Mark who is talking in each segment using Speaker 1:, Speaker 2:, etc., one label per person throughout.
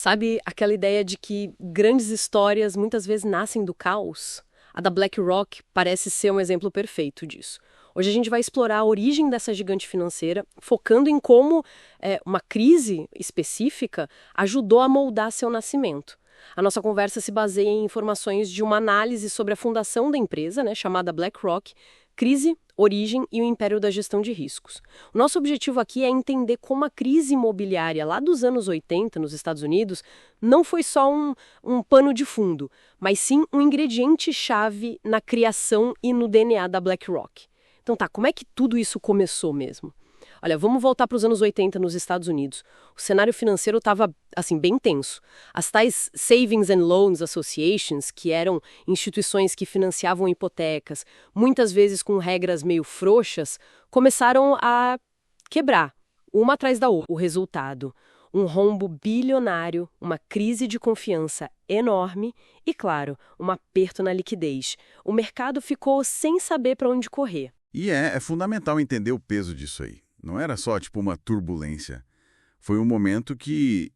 Speaker 1: Sabe aquela ideia de que grandes histórias muitas vezes nascem do caos? A da BlackRock parece ser um exemplo perfeito disso. Hoje a gente vai explorar a origem dessa gigante financeira, focando em como uma crise específica ajudou a moldar seu nascimento. A nossa conversa se baseia em informações de uma análise sobre a fundação da empresa, chamada BlackRock, crise, origem e o império da gestão de riscos. O nosso objetivo aqui é entender como a crise imobiliária lá dos anos 80 nos Estados Unidos não foi só um pano de fundo, mas sim um ingrediente-chave na criação e no DNA da BlackRock. Então tá, como é que tudo isso começou mesmo? Olha, vamos voltar para os anos 80 nos Estados Unidos. O cenário financeiro estava, assim, bem tenso. As tais Savings and Loans Associations, que eram instituições que financiavam hipotecas, muitas vezes com regras meio frouxas, começaram a quebrar, uma atrás da outra. O resultado, um rombo bilionário, uma crise de confiança enorme e, claro, um aperto na liquidez. O mercado ficou sem saber para onde correr.
Speaker 2: E é fundamental entender o peso disso aí. Não era só, uma turbulência. Foi um momento que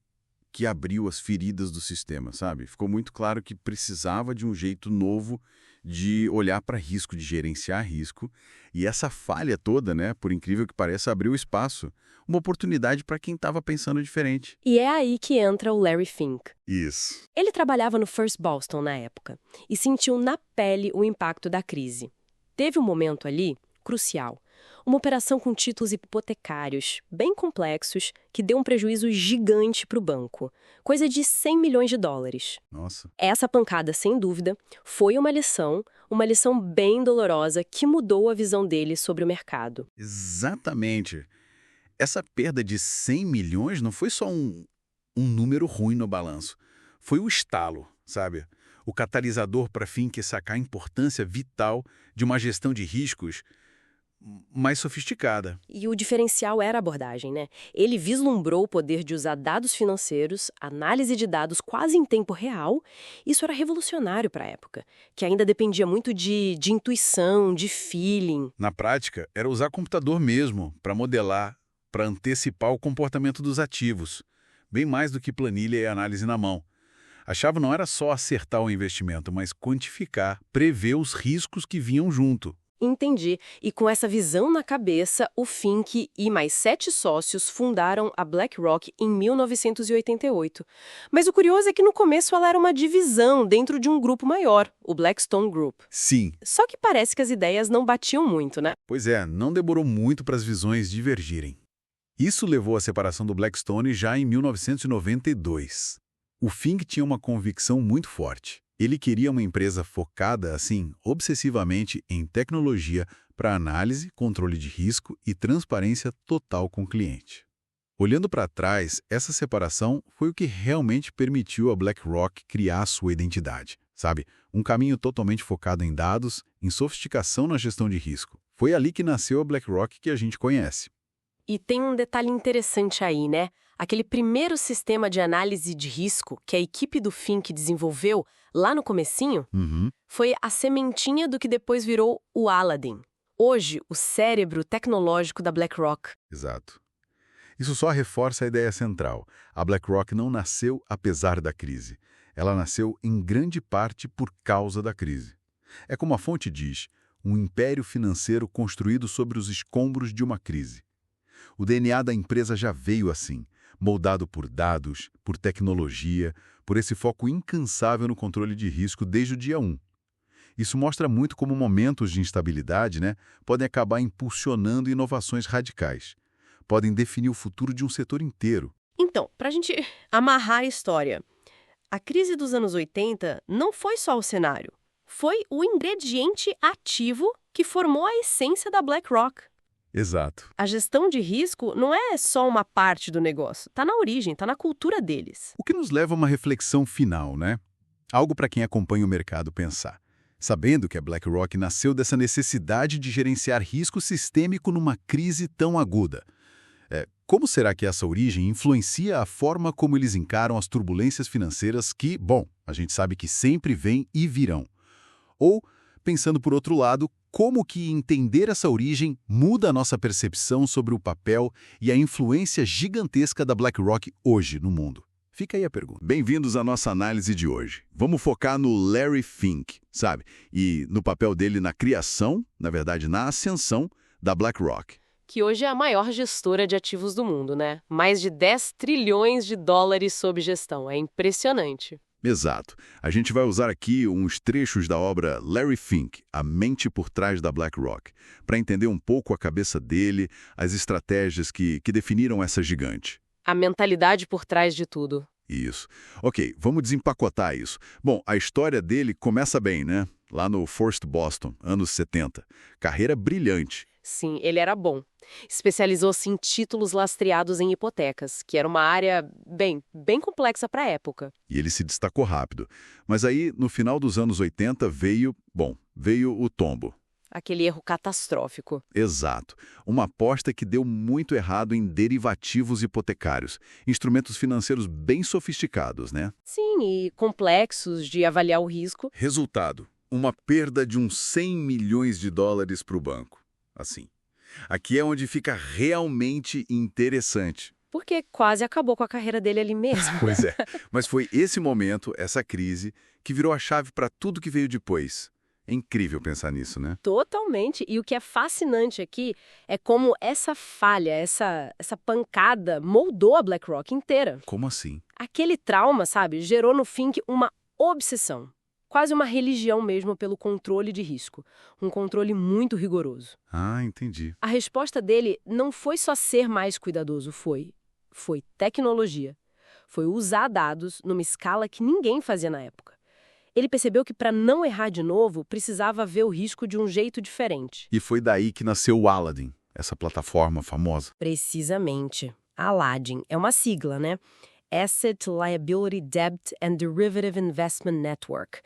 Speaker 2: abriu as feridas do sistema, sabe? Ficou muito claro que precisava de um jeito novo de olhar para risco, de gerenciar risco. E essa falha toda, por incrível que pareça, abriu espaço. Uma oportunidade para quem estava pensando diferente.
Speaker 1: E é aí que entra o Larry Fink.
Speaker 2: Isso.
Speaker 1: Ele trabalhava no First Boston na época e sentiu na pele o impacto da crise. Teve um momento ali crucial. Uma operação com títulos hipotecários, bem complexos, que deu um prejuízo gigante para o banco. Coisa de 100 milhões de dólares.
Speaker 2: Nossa.
Speaker 1: Essa pancada, sem dúvida, foi uma lição bem dolorosa que mudou a visão dele sobre o mercado.
Speaker 2: Exatamente. Essa perda de 100 milhões não foi só um número ruim no balanço. Foi o estalo, sabe? O catalisador para Fink sacar a importância vital de uma gestão de riscos mais sofisticada.
Speaker 1: E o diferencial era a abordagem, Ele vislumbrou o poder de usar dados financeiros, análise de dados quase em tempo real. Isso era revolucionário para a época, que ainda dependia muito de intuição, de feeling.
Speaker 2: Na prática, era usar computador mesmo para modelar, para antecipar o comportamento dos ativos, bem mais do que planilha e análise na mão. A chave não era só acertar o investimento, mas quantificar, prever os riscos que vinham junto.
Speaker 1: Entendi. E com essa visão na cabeça, o Fink e mais 7 sócios fundaram a BlackRock em 1988. Mas o curioso é que no começo ela era uma divisão dentro de um grupo maior, o Blackstone Group.
Speaker 2: Sim.
Speaker 1: Só que parece que as ideias não batiam muito,
Speaker 2: Pois é, não demorou muito para as visões divergirem. Isso levou à separação do Blackstone já em 1992. O Fink tinha uma convicção muito forte. Ele queria uma empresa focada, obsessivamente em tecnologia para análise, controle de risco e transparência total com o cliente. Olhando para trás, essa separação foi o que realmente permitiu a BlackRock criar sua identidade, sabe? Um caminho totalmente focado em dados, em sofisticação na gestão de risco. Foi ali que nasceu a BlackRock que a gente conhece.
Speaker 1: E tem um detalhe interessante aí, Aquele primeiro sistema de análise de risco que a equipe do Fink desenvolveu lá no comecinho foi a sementinha do que depois virou o Aladdin. Hoje, o cérebro tecnológico da BlackRock.
Speaker 2: Exato. Isso só reforça a ideia central. A BlackRock não nasceu apesar da crise. Ela nasceu em grande parte por causa da crise. É como a fonte diz, um império financeiro construído sobre os escombros de uma crise. O DNA da empresa já veio assim, moldado por dados, por tecnologia, por esse foco incansável no controle de risco desde o dia 1. Isso mostra muito como momentos de instabilidade, podem acabar impulsionando inovações radicais. Podem definir o futuro de um setor inteiro.
Speaker 1: Então, para a gente amarrar a história, a crise dos anos 80 não foi só o cenário, foi o ingrediente ativo que formou a essência da BlackRock.
Speaker 2: Exato.
Speaker 1: A gestão de risco não é só uma parte do negócio, está na origem, está na cultura deles.
Speaker 2: O que nos leva a uma reflexão final, Algo para quem acompanha o mercado pensar. Sabendo que a BlackRock nasceu dessa necessidade de gerenciar risco sistêmico numa crise tão aguda. Como será que essa origem influencia a forma como eles encaram as turbulências financeiras que, a gente sabe que sempre vêm e virão? Ou, pensando por outro lado, como que entender essa origem muda a nossa percepção sobre o papel e a influência gigantesca da BlackRock hoje no mundo? Fica aí a pergunta. Bem-vindos à nossa análise de hoje. Vamos focar no Larry Fink, sabe? E no papel dele na criação, na verdade, na ascensão da BlackRock.
Speaker 1: Que hoje é a maior gestora de ativos do mundo, né? Mais de 10 trilhões de dólares sob gestão. É impressionante.
Speaker 2: Exato. A gente vai usar aqui uns trechos da obra Larry Fink, A Mente por Trás da BlackRock, para entender um pouco a cabeça dele, as estratégias que definiram essa gigante.
Speaker 1: A mentalidade por trás de tudo.
Speaker 2: Isso. Ok, vamos desempacotar isso. Bom, a história dele começa bem, né? Lá no First Boston, anos 70. Carreira brilhante.
Speaker 1: Sim, ele era bom. Especializou-se em títulos lastreados em hipotecas, que era uma área, bem complexa para a época.
Speaker 2: E ele se destacou rápido. Mas aí, no final dos anos 80, veio o tombo.
Speaker 1: Aquele erro catastrófico.
Speaker 2: Exato. Uma aposta que deu muito errado em derivativos hipotecários, instrumentos financeiros bem sofisticados, né?
Speaker 1: Sim, e complexos de avaliar o risco.
Speaker 2: Resultado, uma perda de uns 100 milhões de dólares para o banco. Assim. Aqui é onde fica realmente interessante.
Speaker 1: Porque quase acabou com a carreira dele ali mesmo.
Speaker 2: Pois é. Mas foi esse momento, essa crise, que virou a chave para tudo que veio depois. É incrível pensar nisso, né?
Speaker 1: Totalmente. E o que é fascinante aqui é como essa falha, essa pancada moldou a BlackRock inteira.
Speaker 2: Como assim?
Speaker 1: Aquele trauma, sabe, gerou no Fink uma obsessão. Quase uma religião mesmo pelo controle de risco. Um controle muito rigoroso.
Speaker 2: Ah, entendi.
Speaker 1: A resposta dele não foi só ser mais cuidadoso, foi tecnologia. Foi usar dados numa escala que ninguém fazia na época. Ele percebeu que para não errar de novo, precisava ver o risco de um jeito diferente.
Speaker 2: E foi daí que nasceu o Aladdin, essa plataforma famosa.
Speaker 1: Precisamente. Aladdin é uma sigla, né? Asset Liability Debt and Derivative Investment Network.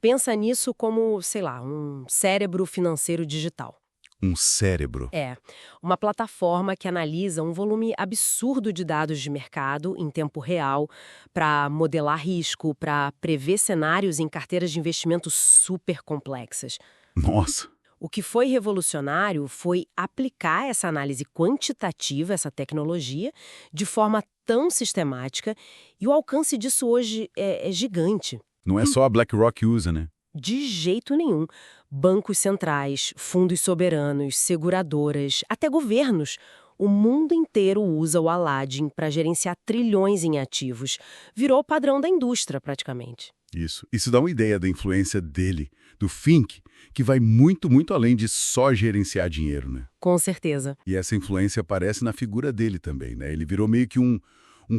Speaker 1: Pensa nisso como, sei lá, um cérebro financeiro digital.
Speaker 2: Um cérebro.
Speaker 1: É, uma plataforma que analisa um volume absurdo de dados de mercado em tempo real para modelar risco, para prever cenários em carteiras de investimento super complexas.
Speaker 2: Nossa!
Speaker 1: O que foi revolucionário foi aplicar essa análise quantitativa, essa tecnologia, de forma tão sistemática, e o alcance disso hoje é gigante.
Speaker 2: Não é só a BlackRock que usa, né?
Speaker 1: De jeito nenhum. Bancos centrais, fundos soberanos, seguradoras, até governos. O mundo inteiro usa o Aladdin para gerenciar trilhões em ativos. Virou o padrão da indústria, praticamente.
Speaker 2: Isso dá uma ideia da influência dele, do Fink, que vai muito, muito além de só gerenciar dinheiro, né?
Speaker 1: Com certeza.
Speaker 2: E essa influência aparece na figura dele também, né? Ele virou meio que um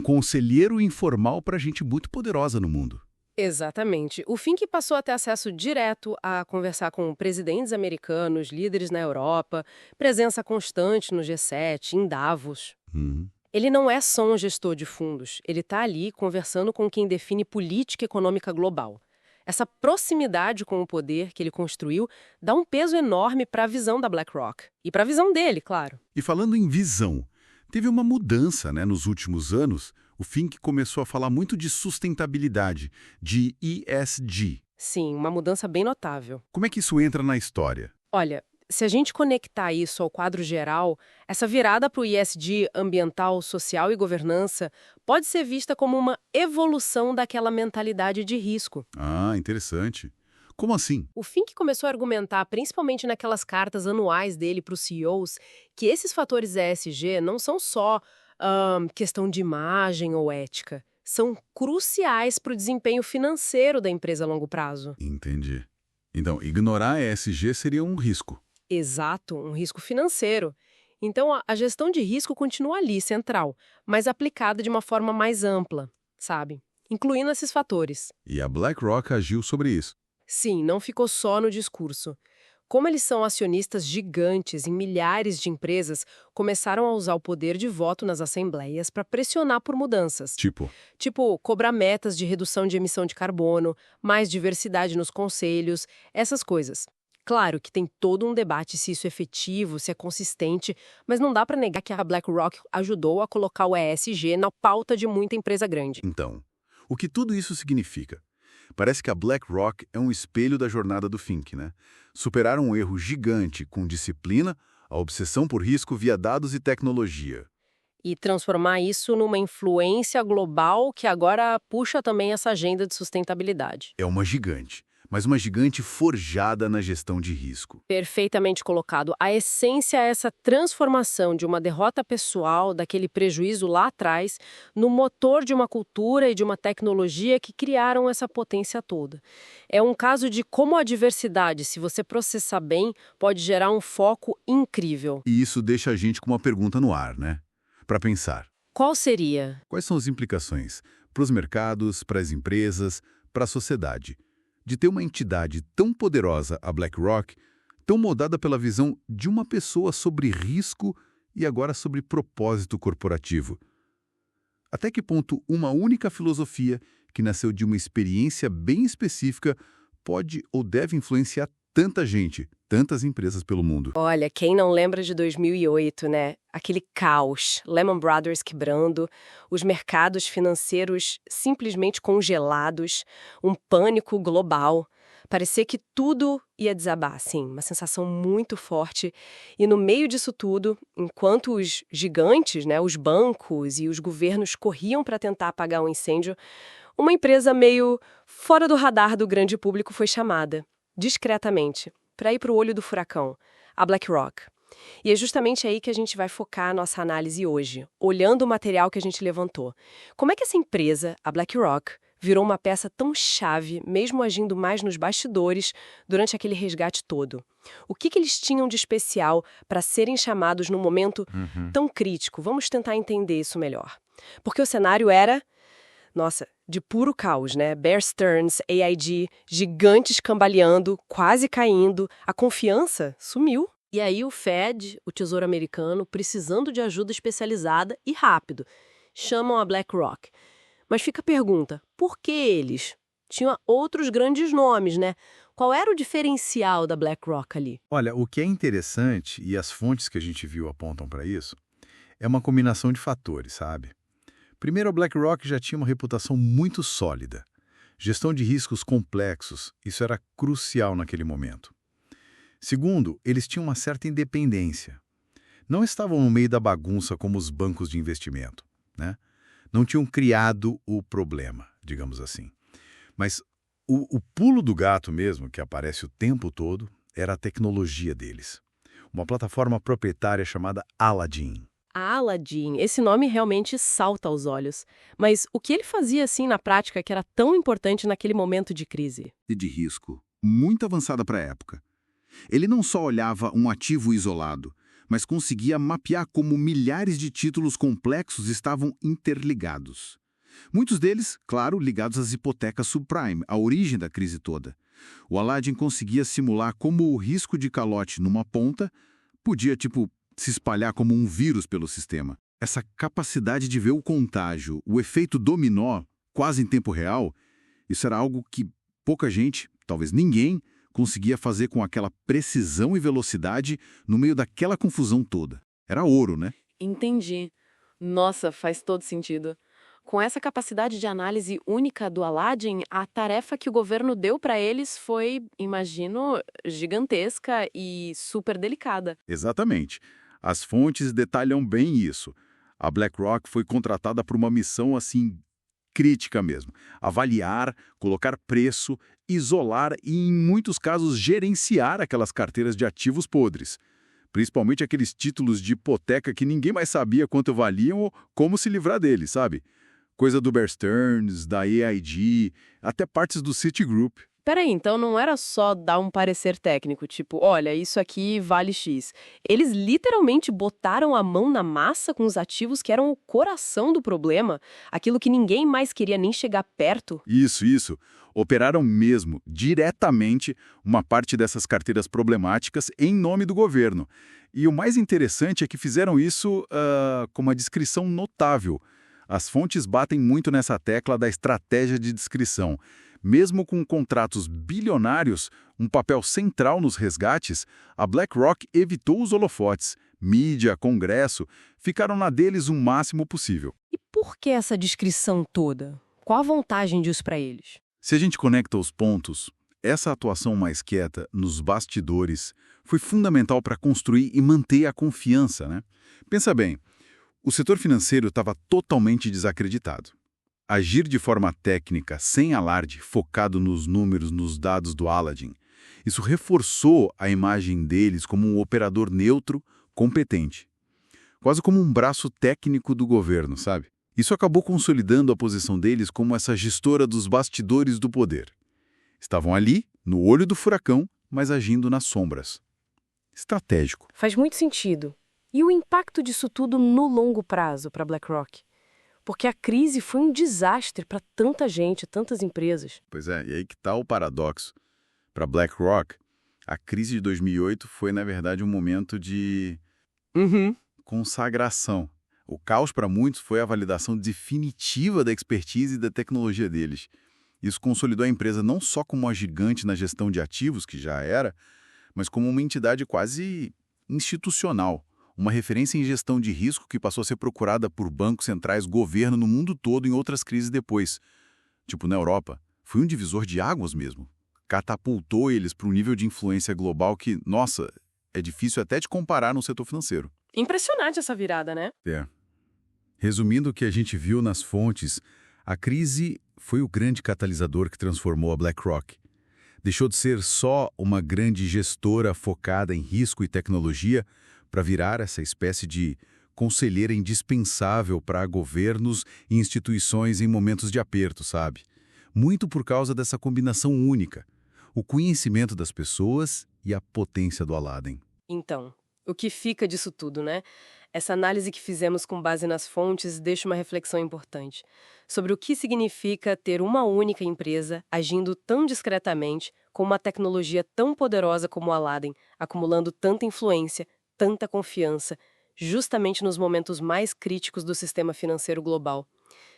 Speaker 2: conselheiro informal para gente muito poderosa no mundo.
Speaker 1: Exatamente. O Fink passou a ter acesso direto a conversar com presidentes americanos, líderes na Europa, presença constante no G7, em Davos. Ele não é só um gestor de fundos, ele está ali conversando com quem define política econômica global. Essa proximidade com o poder que ele construiu dá um peso enorme para a visão da BlackRock. E para a visão dele, claro.
Speaker 2: E falando em visão, teve uma mudança, né, nos últimos anos. O Fink começou a falar muito de sustentabilidade, de ESG.
Speaker 1: Sim, uma mudança bem notável.
Speaker 2: Como é que isso entra na história?
Speaker 1: Olha, se a gente conectar isso ao quadro geral, essa virada para o ESG ambiental, social e governança pode ser vista como uma evolução daquela mentalidade de risco.
Speaker 2: Ah, interessante. Como assim?
Speaker 1: O Fink começou a argumentar, principalmente naquelas cartas anuais dele para os CEOs, que esses fatores ESG não são só questão de imagem ou ética. São cruciais para o desempenho financeiro da empresa a longo prazo.
Speaker 2: Entendi. Então, ignorar ESG seria um risco.
Speaker 1: Exato, um risco financeiro. Então, a gestão de risco continua ali, central, mas aplicada de uma forma mais ampla, sabe? Incluindo esses fatores.
Speaker 2: E a BlackRock agiu sobre isso.
Speaker 1: Sim, não ficou só no discurso. Como eles são acionistas gigantes em milhares de empresas, começaram a usar o poder de voto nas assembleias para pressionar por mudanças. Tipo, cobrar metas de redução de emissão de carbono, mais diversidade nos conselhos, essas coisas. Claro que tem todo um debate se isso é efetivo, se é consistente, mas não dá para negar que a BlackRock ajudou a colocar o ESG na pauta de muita empresa grande.
Speaker 2: Então, o que tudo isso significa? Parece que a BlackRock é um espelho da jornada do Fink, né? Superaram um erro gigante com disciplina, a obsessão por risco via dados e tecnologia.
Speaker 1: E transformar isso numa influência global que agora puxa também essa agenda de sustentabilidade.
Speaker 2: É uma gigante, mas uma gigante forjada na gestão de risco.
Speaker 1: Perfeitamente colocado. A essência é essa transformação de uma derrota pessoal, daquele prejuízo lá atrás, no motor de uma cultura e de uma tecnologia que criaram essa potência toda. É um caso de como a diversidade, se você processar bem, pode gerar um foco incrível.
Speaker 2: E isso deixa a gente com uma pergunta no ar, né? Para pensar.
Speaker 1: Qual seria?
Speaker 2: Quais são as implicações para os mercados, para as empresas, para a sociedade, de ter uma entidade tão poderosa, a BlackRock, tão moldada pela visão de uma pessoa sobre risco e agora sobre propósito corporativo? Até que ponto uma única filosofia, que nasceu de uma experiência bem específica, pode ou deve influenciar tanta gente, tantas empresas pelo mundo?
Speaker 1: Olha, quem não lembra de 2008, né? Aquele caos, Lehman Brothers quebrando, os mercados financeiros simplesmente congelados, um pânico global. Parecia que tudo ia desabar, assim, uma sensação muito forte. E no meio disso tudo, enquanto os gigantes, né, os bancos e os governos corriam para tentar apagar o incêndio, uma empresa meio fora do radar do grande público foi chamada, discretamente, para ir para o olho do furacão, a BlackRock. E é justamente aí que a gente vai focar a nossa análise hoje, olhando o material que a gente levantou. Como é que essa empresa, a BlackRock, virou uma peça tão chave, mesmo agindo mais nos bastidores, durante aquele resgate todo? O que eles tinham de especial para serem chamados num momento tão crítico? Vamos tentar entender isso melhor. Porque o cenário era, nossa, de puro caos, né? Bear Stearns, AIG, gigantes cambaleando, quase caindo, a confiança sumiu. E aí o Fed, o Tesouro Americano, precisando de ajuda especializada e rápido, chamam a BlackRock. Mas fica a pergunta, por que eles? Tinham outros grandes nomes, né? Qual era o diferencial da BlackRock ali?
Speaker 2: Olha, o que é interessante, e as fontes que a gente viu apontam para isso, é uma combinação de fatores, sabe? Primeiro, a BlackRock já tinha uma reputação muito sólida. Gestão de riscos complexos, isso era crucial naquele momento. Segundo, eles tinham uma certa independência. Não estavam no meio da bagunça como os bancos de investimento, né? Não tinham criado o problema, digamos assim. Mas o pulo do gato mesmo, que aparece o tempo todo, era a tecnologia deles. Uma plataforma proprietária chamada Aladdin.
Speaker 1: A Aladdin, esse nome realmente salta aos olhos. Mas o que ele fazia assim na prática que era tão importante naquele momento de crise?
Speaker 3: De risco, muito avançada para a época. Ele não só olhava um ativo isolado, mas conseguia mapear como milhares de títulos complexos estavam interligados. Muitos deles, claro, ligados às hipotecas subprime, a origem da crise toda. O Aladdin conseguia simular como o risco de calote numa ponta podia, se espalhar como um vírus pelo sistema. Essa capacidade de ver o contágio, o efeito dominó, quase em tempo real, isso era algo que pouca gente, talvez ninguém, conseguia fazer com aquela precisão e velocidade no meio daquela confusão toda. Era ouro, né?
Speaker 1: Entendi. Nossa, faz todo sentido. Com essa capacidade de análise única do Aladdin, a tarefa que o governo deu para eles foi, imagino, gigantesca e super delicada.
Speaker 2: Exatamente. As fontes detalham bem isso. A BlackRock foi contratada por uma missão assim crítica mesmo. Avaliar, colocar preço, isolar e, em muitos casos, gerenciar aquelas carteiras de ativos podres. Principalmente aqueles títulos de hipoteca que ninguém mais sabia quanto valiam ou como se livrar deles, sabe? Coisa do Bear Stearns, da AIG, até partes do Citigroup.
Speaker 1: Peraí, então não era só dar um parecer técnico, tipo, olha, isso aqui vale X. Eles literalmente botaram a mão na massa com os ativos que eram o coração do problema, aquilo que ninguém mais queria nem chegar perto.
Speaker 2: Isso. Operaram mesmo, diretamente, uma parte dessas carteiras problemáticas em nome do governo. E o mais interessante é que fizeram isso com uma descrição notável. As fontes batem muito nessa tecla da estratégia de descrição. Mesmo com contratos bilionários, um papel central nos resgates, a BlackRock evitou os holofotes. Mídia, Congresso, ficaram na deles o máximo possível.
Speaker 1: E por que essa descrição toda? Qual a vantagem disso para eles?
Speaker 2: Se a gente conecta os pontos, essa atuação mais quieta, nos bastidores, foi fundamental para construir e manter a confiança, né? Pensa bem, O setor financeiro estava totalmente desacreditado. Agir de forma técnica, sem alarde, focado nos números, nos dados do Aladdin, isso reforçou a imagem deles como um operador neutro, competente. Quase como um braço técnico do governo, sabe? Isso acabou consolidando a posição deles como essa gestora dos bastidores do poder. Estavam ali, no olho do furacão, mas agindo nas sombras. Estratégico.
Speaker 1: Faz muito sentido. E o impacto disso tudo no longo prazo para a BlackRock? Porque a crise foi um desastre para tanta gente, tantas empresas.
Speaker 2: Pois é, e aí que está o paradoxo. Para BlackRock, a crise de 2008 foi, na verdade, um momento de consagração. O caos, para muitos, foi a validação definitiva da expertise e da tecnologia deles. Isso consolidou a empresa não só como uma gigante na gestão de ativos, que já era, mas como uma entidade quase institucional. Uma referência em gestão de risco que passou a ser procurada por bancos centrais, governo no mundo todo em outras crises depois. Tipo na Europa. Foi um divisor de águas mesmo. Catapultou eles para um nível de influência global que, nossa, é difícil até de comparar no setor financeiro.
Speaker 1: Impressionante essa virada, né?
Speaker 2: É. Resumindo o que a gente viu nas fontes, a crise foi o grande catalisador que transformou a BlackRock. Deixou de ser só uma grande gestora focada em risco e tecnologia para virar essa espécie de conselheira indispensável para governos e instituições em momentos de aperto, sabe? Muito por causa dessa combinação única, o conhecimento das pessoas e a potência do Aladdin.
Speaker 1: Então, o que fica disso tudo, né? Essa análise que fizemos com base nas fontes deixa uma reflexão importante sobre o que significa ter uma única empresa agindo tão discretamente com uma tecnologia tão poderosa como o Aladdin, acumulando tanta influência, tanta confiança, justamente nos momentos mais críticos do sistema financeiro global.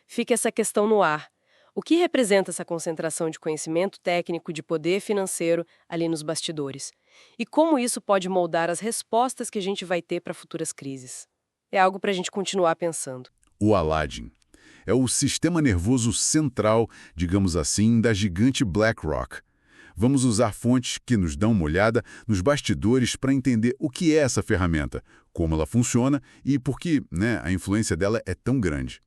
Speaker 1: Fica essa questão no ar. O que representa essa concentração de conhecimento técnico, de poder financeiro ali nos bastidores? E como isso pode moldar as respostas que a gente vai ter para futuras crises? É algo para a gente continuar pensando.
Speaker 2: O Aladdin é o sistema nervoso central, digamos assim, da gigante BlackRock. Vamos usar fontes que nos dão uma olhada nos bastidores para entender o que é essa ferramenta, como ela funciona e por que, a influência dela é tão grande.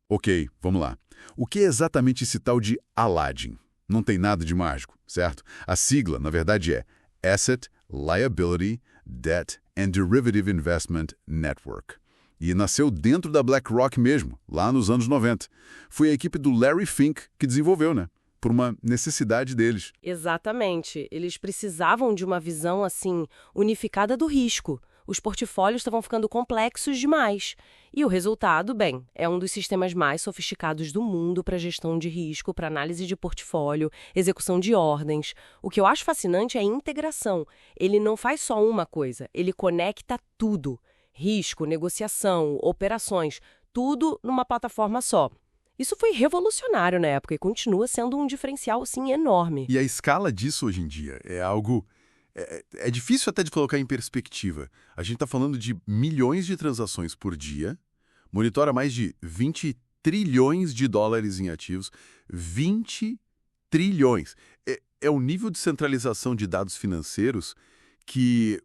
Speaker 2: Ok, vamos lá. O que é exatamente esse tal de Aladdin? Não tem nada de mágico, certo? A sigla, na verdade, é Asset, Liability, Debt and Derivative Investment Network. E nasceu dentro da BlackRock mesmo, lá nos anos 90. Foi a equipe do Larry Fink que desenvolveu, por uma necessidade deles.
Speaker 1: Exatamente. Eles precisavam de uma visão, unificada do risco. Os portfólios estavam ficando complexos demais. E o resultado, é um dos sistemas mais sofisticados do mundo para gestão de risco, para análise de portfólio, execução de ordens. O que eu acho fascinante é a integração. Ele não faz só uma coisa, ele conecta tudo. Risco, negociação, operações, tudo numa plataforma só. Isso foi revolucionário na época e continua sendo um diferencial, enorme.
Speaker 4: E a escala disso hoje em dia é algo... É difícil até de colocar em perspectiva. A gente está falando de milhões de transações por dia, monitora mais de 20 trilhões de dólares em ativos. 20 trilhões. É um nível de centralização de dados financeiros que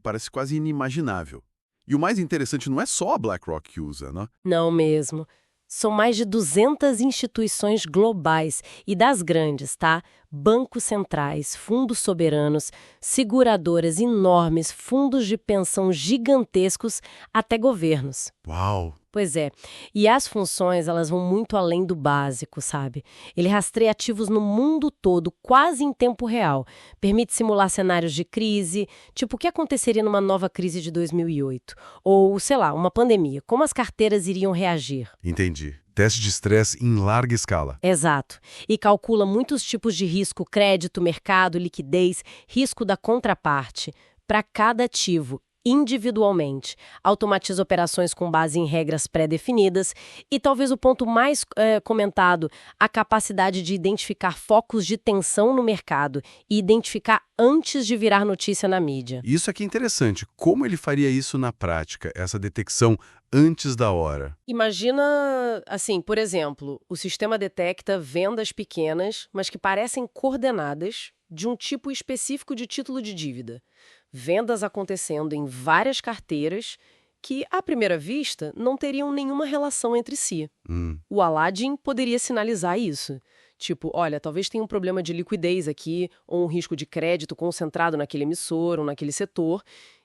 Speaker 4: parece quase inimaginável. E o mais interessante não é só a BlackRock que usa, né?
Speaker 1: Não mesmo. São mais de 200 instituições globais e das grandes, tá? Bancos centrais, fundos soberanos, seguradoras enormes, fundos de pensão gigantescos, até governos.
Speaker 4: Uau!
Speaker 1: Pois é. E as funções, elas vão muito além do básico, sabe? Ele rastreia ativos no mundo todo, quase em tempo real. Permite simular cenários de crise, tipo o que aconteceria numa nova crise de 2008. Ou, sei lá, uma pandemia. Como as carteiras iriam reagir?
Speaker 4: Entendi. Teste de estresse em larga escala.
Speaker 1: Exato. E calcula muitos tipos de risco, crédito, mercado, liquidez, risco da contraparte, para cada ativo, individualmente. Automatiza operações com base em regras pré-definidas e talvez o ponto mais comentado, a capacidade de identificar focos de tensão no mercado e identificar antes de virar notícia na mídia.
Speaker 4: Isso aqui é interessante. Como ele faria isso na prática, essa detecção antes da hora?
Speaker 1: Imagina, por exemplo, o sistema detecta vendas pequenas, mas que parecem coordenadas de um tipo específico de título de dívida. Vendas acontecendo em várias carteiras que, à primeira vista, não teriam nenhuma relação entre si.
Speaker 4: Hum.
Speaker 1: O Aladdin poderia sinalizar isso. Tipo, olha, talvez tenha um problema de liquidez aqui, ou um risco de crédito concentrado naquele emissor ou naquele setor.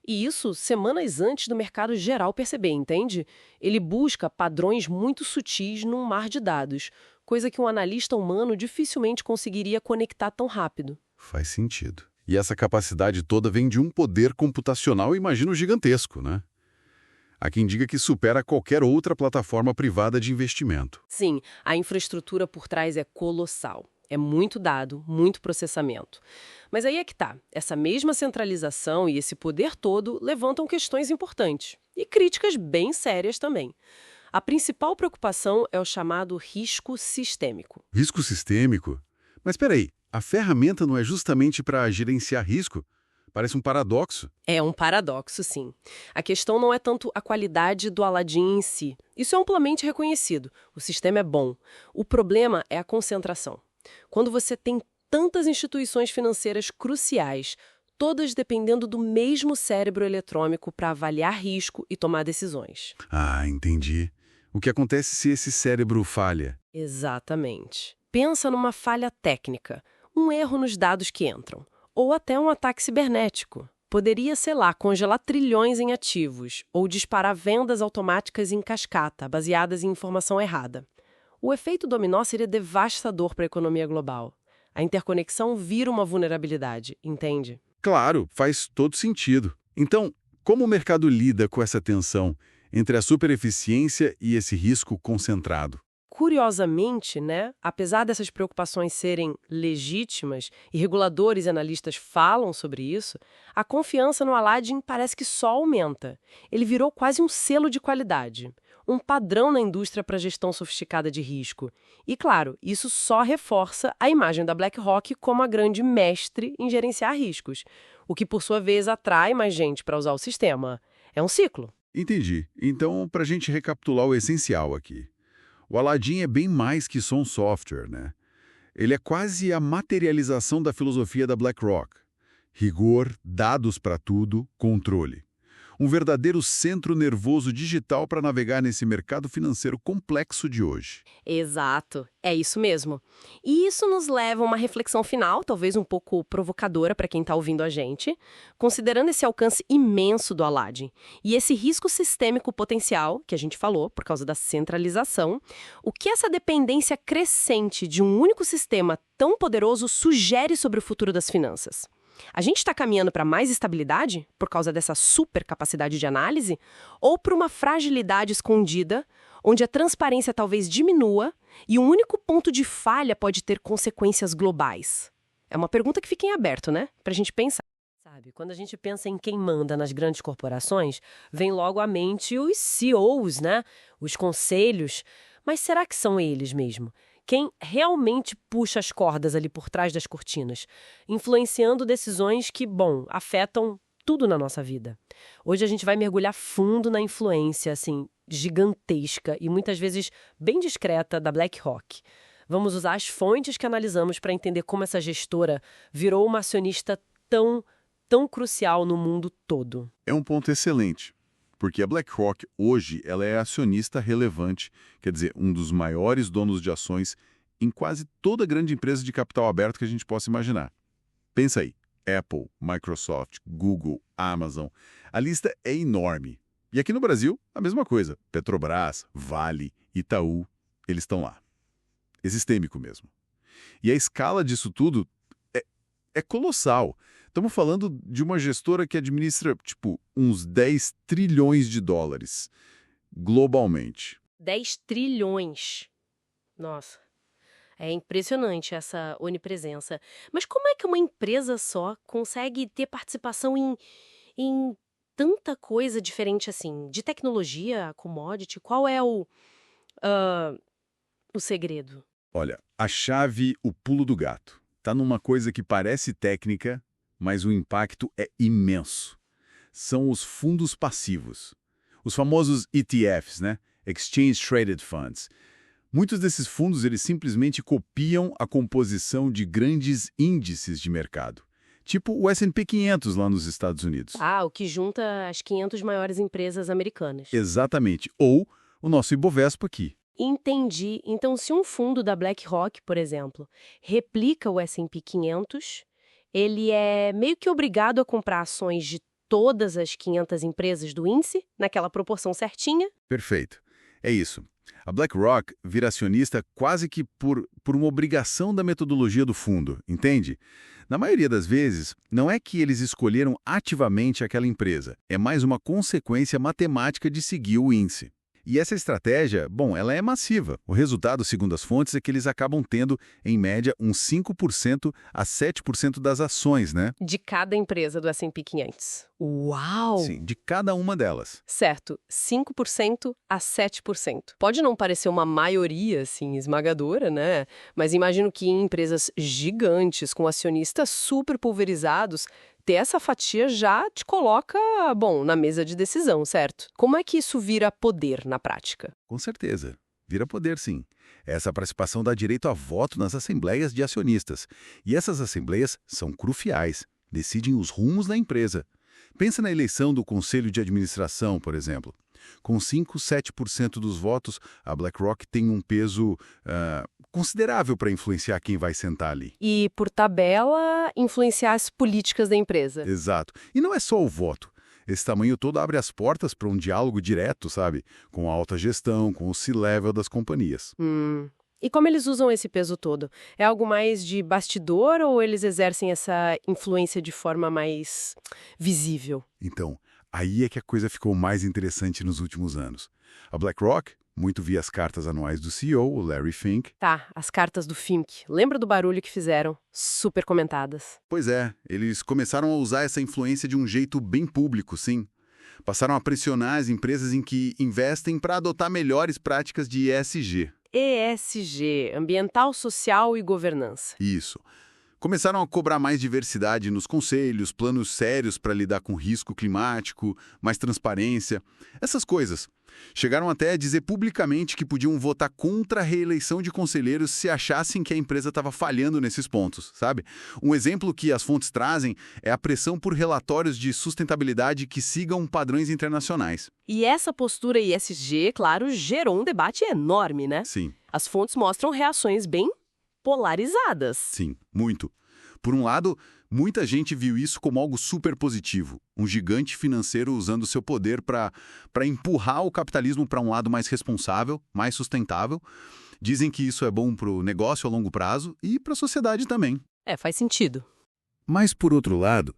Speaker 1: E isso semanas antes do mercado geral perceber, entende? Ele busca padrões muito sutis num mar de dados, coisa que um analista humano dificilmente conseguiria conectar tão rápido.
Speaker 4: Faz sentido. E essa capacidade toda vem de um poder computacional, imagino, gigantesco, né? Há quem diga que supera qualquer outra plataforma privada de investimento.
Speaker 1: Sim, a infraestrutura por trás é colossal. É muito dado, muito processamento. Mas aí é que tá. Essa mesma centralização e esse poder todo levantam questões importantes. E críticas bem sérias também. A principal preocupação é o chamado risco sistêmico.
Speaker 4: Risco sistêmico? Mas peraí, a ferramenta não é justamente para gerenciar risco? Parece um paradoxo.
Speaker 1: É um paradoxo, sim. A questão não é tanto a qualidade do Aladdin em si. Isso é amplamente reconhecido. O sistema é bom. O problema é a concentração. Quando você tem tantas instituições financeiras cruciais, todas dependendo do mesmo cérebro eletrônico para avaliar risco e tomar decisões.
Speaker 4: Ah, entendi. O que acontece se esse cérebro falha?
Speaker 1: Exatamente. Pensa numa falha técnica, um erro nos dados que entram, ou até um ataque cibernético. Poderia, sei lá, congelar trilhões em ativos, ou disparar vendas automáticas em cascata, baseadas em informação errada. O efeito dominó seria devastador para a economia global. A interconexão vira uma vulnerabilidade, entende?
Speaker 4: Claro, faz todo sentido. Então, como o mercado lida com essa tensão entre a supereficiência e esse risco concentrado?
Speaker 1: Curiosamente, né, apesar dessas preocupações serem legítimas e reguladores e analistas falam sobre isso, a confiança no Aladdin parece que só aumenta. Ele virou quase um selo de qualidade, um padrão na indústria para gestão sofisticada de risco. E, claro, isso só reforça a imagem da BlackRock como a grande mestre em gerenciar riscos, o que, por sua vez, atrai mais gente para usar o sistema. É um ciclo.
Speaker 4: Entendi. Então, para a gente recapitular o essencial aqui. O Aladdin é bem mais que só um software, né? Ele é quase a materialização da filosofia da BlackRock. Rigor, dados para tudo, controle. Um verdadeiro centro nervoso digital para navegar nesse mercado financeiro complexo de hoje.
Speaker 1: Exato, é isso mesmo. E isso nos leva a uma reflexão final, talvez um pouco provocadora para quem está ouvindo a gente, considerando esse alcance imenso do Aladdin e esse risco sistêmico potencial, que a gente falou, por causa da centralização, o que essa dependência crescente de um único sistema tão poderoso sugere sobre o futuro das finanças. A gente está caminhando para mais estabilidade, por causa dessa super capacidade de análise, ou para uma fragilidade escondida, onde a transparência talvez diminua e um único ponto de falha pode ter consequências globais? É uma pergunta que fica em aberto, né? Para a gente pensar. Sabe, quando a gente pensa em quem manda nas grandes corporações, vem logo à mente os CEOs, né? Os conselhos. Mas será que são eles mesmo? Quem realmente puxa as cordas ali por trás das cortinas, influenciando decisões que, bom, afetam tudo na nossa vida. Hoje a gente vai mergulhar fundo na influência, assim, gigantesca e muitas vezes bem discreta da BlackRock. Vamos usar as fontes que analisamos para entender como essa gestora virou uma acionista tão crucial no mundo todo.
Speaker 2: É um ponto excelente, porque a BlackRock hoje ela é acionista relevante, quer dizer, um dos maiores donos de ações em quase toda grande empresa de capital aberto que a gente possa imaginar. Pensa aí, Apple, Microsoft, Google, Amazon, a lista é enorme. E aqui no Brasil, a mesma coisa, Petrobras, Vale, Itaú, eles estão lá. É sistêmico mesmo. E a escala disso tudo é colossal. Estamos falando de uma gestora que administra, tipo, uns 10 trilhões de dólares, globalmente.
Speaker 1: 10 trilhões. Nossa, é impressionante essa onipresença. Mas como é que uma empresa só consegue ter participação em tanta coisa diferente assim? De tecnologia, commodity, qual é o segredo?
Speaker 2: Olha, a chave, o pulo do gato, tá numa coisa que parece técnica, mas o impacto é imenso. São os fundos passivos. Os famosos ETFs, né? Exchange Traded Funds. Muitos desses fundos, eles simplesmente copiam a composição de grandes índices de mercado. tipo o S&P 500 lá nos Estados Unidos.
Speaker 1: Ah, o que junta as 500 maiores empresas americanas.
Speaker 2: Exatamente. Ou o nosso Ibovespa aqui.
Speaker 1: Entendi. Então, se um fundo da BlackRock, por exemplo, replica o S&P 500, ele é meio que obrigado a comprar ações de todas as 500 empresas do índice, naquela proporção certinha?
Speaker 2: Perfeito. É isso. A BlackRock vira acionista quase que por uma obrigação da metodologia do fundo, entende? Na maioria das vezes, não é que eles escolheram ativamente aquela empresa, é mais uma consequência matemática de seguir o índice. E essa estratégia, bom, ela é massiva. O resultado, segundo as fontes, é que eles acabam tendo, em média, uns 5% a 7% das ações, né?
Speaker 1: De cada empresa do S&P 500. Uau!
Speaker 2: Sim, de cada uma delas.
Speaker 1: Certo, 5% a 7%. Pode não parecer uma maioria, assim, esmagadora, né? Mas imagino que em empresas gigantes, com acionistas super pulverizados, ter essa fatia já te coloca, bom, na mesa de decisão, certo? Como é que isso vira poder na prática?
Speaker 2: Com certeza. Vira poder, sim. Essa participação dá direito a voto nas assembleias de acionistas. E essas assembleias são cruciais. Decidem os rumos da empresa. Pensa na eleição do Conselho de Administração, por exemplo. Com 5, 7% dos votos, a BlackRock tem um peso considerável para influenciar quem vai sentar ali.
Speaker 1: E, por tabela, influenciar as políticas da empresa.
Speaker 2: Exato. E não é só o voto. Esse tamanho todo abre as portas para um diálogo direto, sabe? Com a alta gestão, com o C-level das companhias.
Speaker 1: E como eles usam esse peso todo? É algo mais de bastidor ou eles exercem essa influência de forma mais visível?
Speaker 2: Então, aí é que a coisa ficou mais interessante nos últimos anos. A BlackRock, muito via as cartas anuais do CEO, o Larry Fink.
Speaker 1: Tá, as cartas do Fink. Lembra do barulho que fizeram? Super comentadas.
Speaker 2: Pois é, eles começaram a usar essa influência de um jeito bem público, sim. Passaram a pressionar as empresas em que investem para adotar melhores práticas de ESG.
Speaker 1: ESG, Ambiental, Social e Governança.
Speaker 2: Isso. Começaram a cobrar mais diversidade nos conselhos, planos sérios para lidar com risco climático, mais transparência, essas coisas. Chegaram até a dizer publicamente que podiam votar contra a reeleição de conselheiros se achassem que a empresa estava falhando nesses pontos, sabe? Um exemplo que as fontes trazem é a pressão por relatórios de sustentabilidade que sigam padrões internacionais.
Speaker 1: E essa postura ESG, claro, gerou um debate enorme, né?
Speaker 2: Sim.
Speaker 1: As fontes mostram reações bem polarizadas.
Speaker 2: Sim, muito. Por um lado, muita gente viu isso como algo super positivo, um gigante financeiro usando seu poder para empurrar o capitalismo para um lado mais responsável, mais sustentável. Dizem que isso é bom para o negócio a longo prazo e para a sociedade também.
Speaker 1: Faz sentido.
Speaker 2: Mas, por outro lado,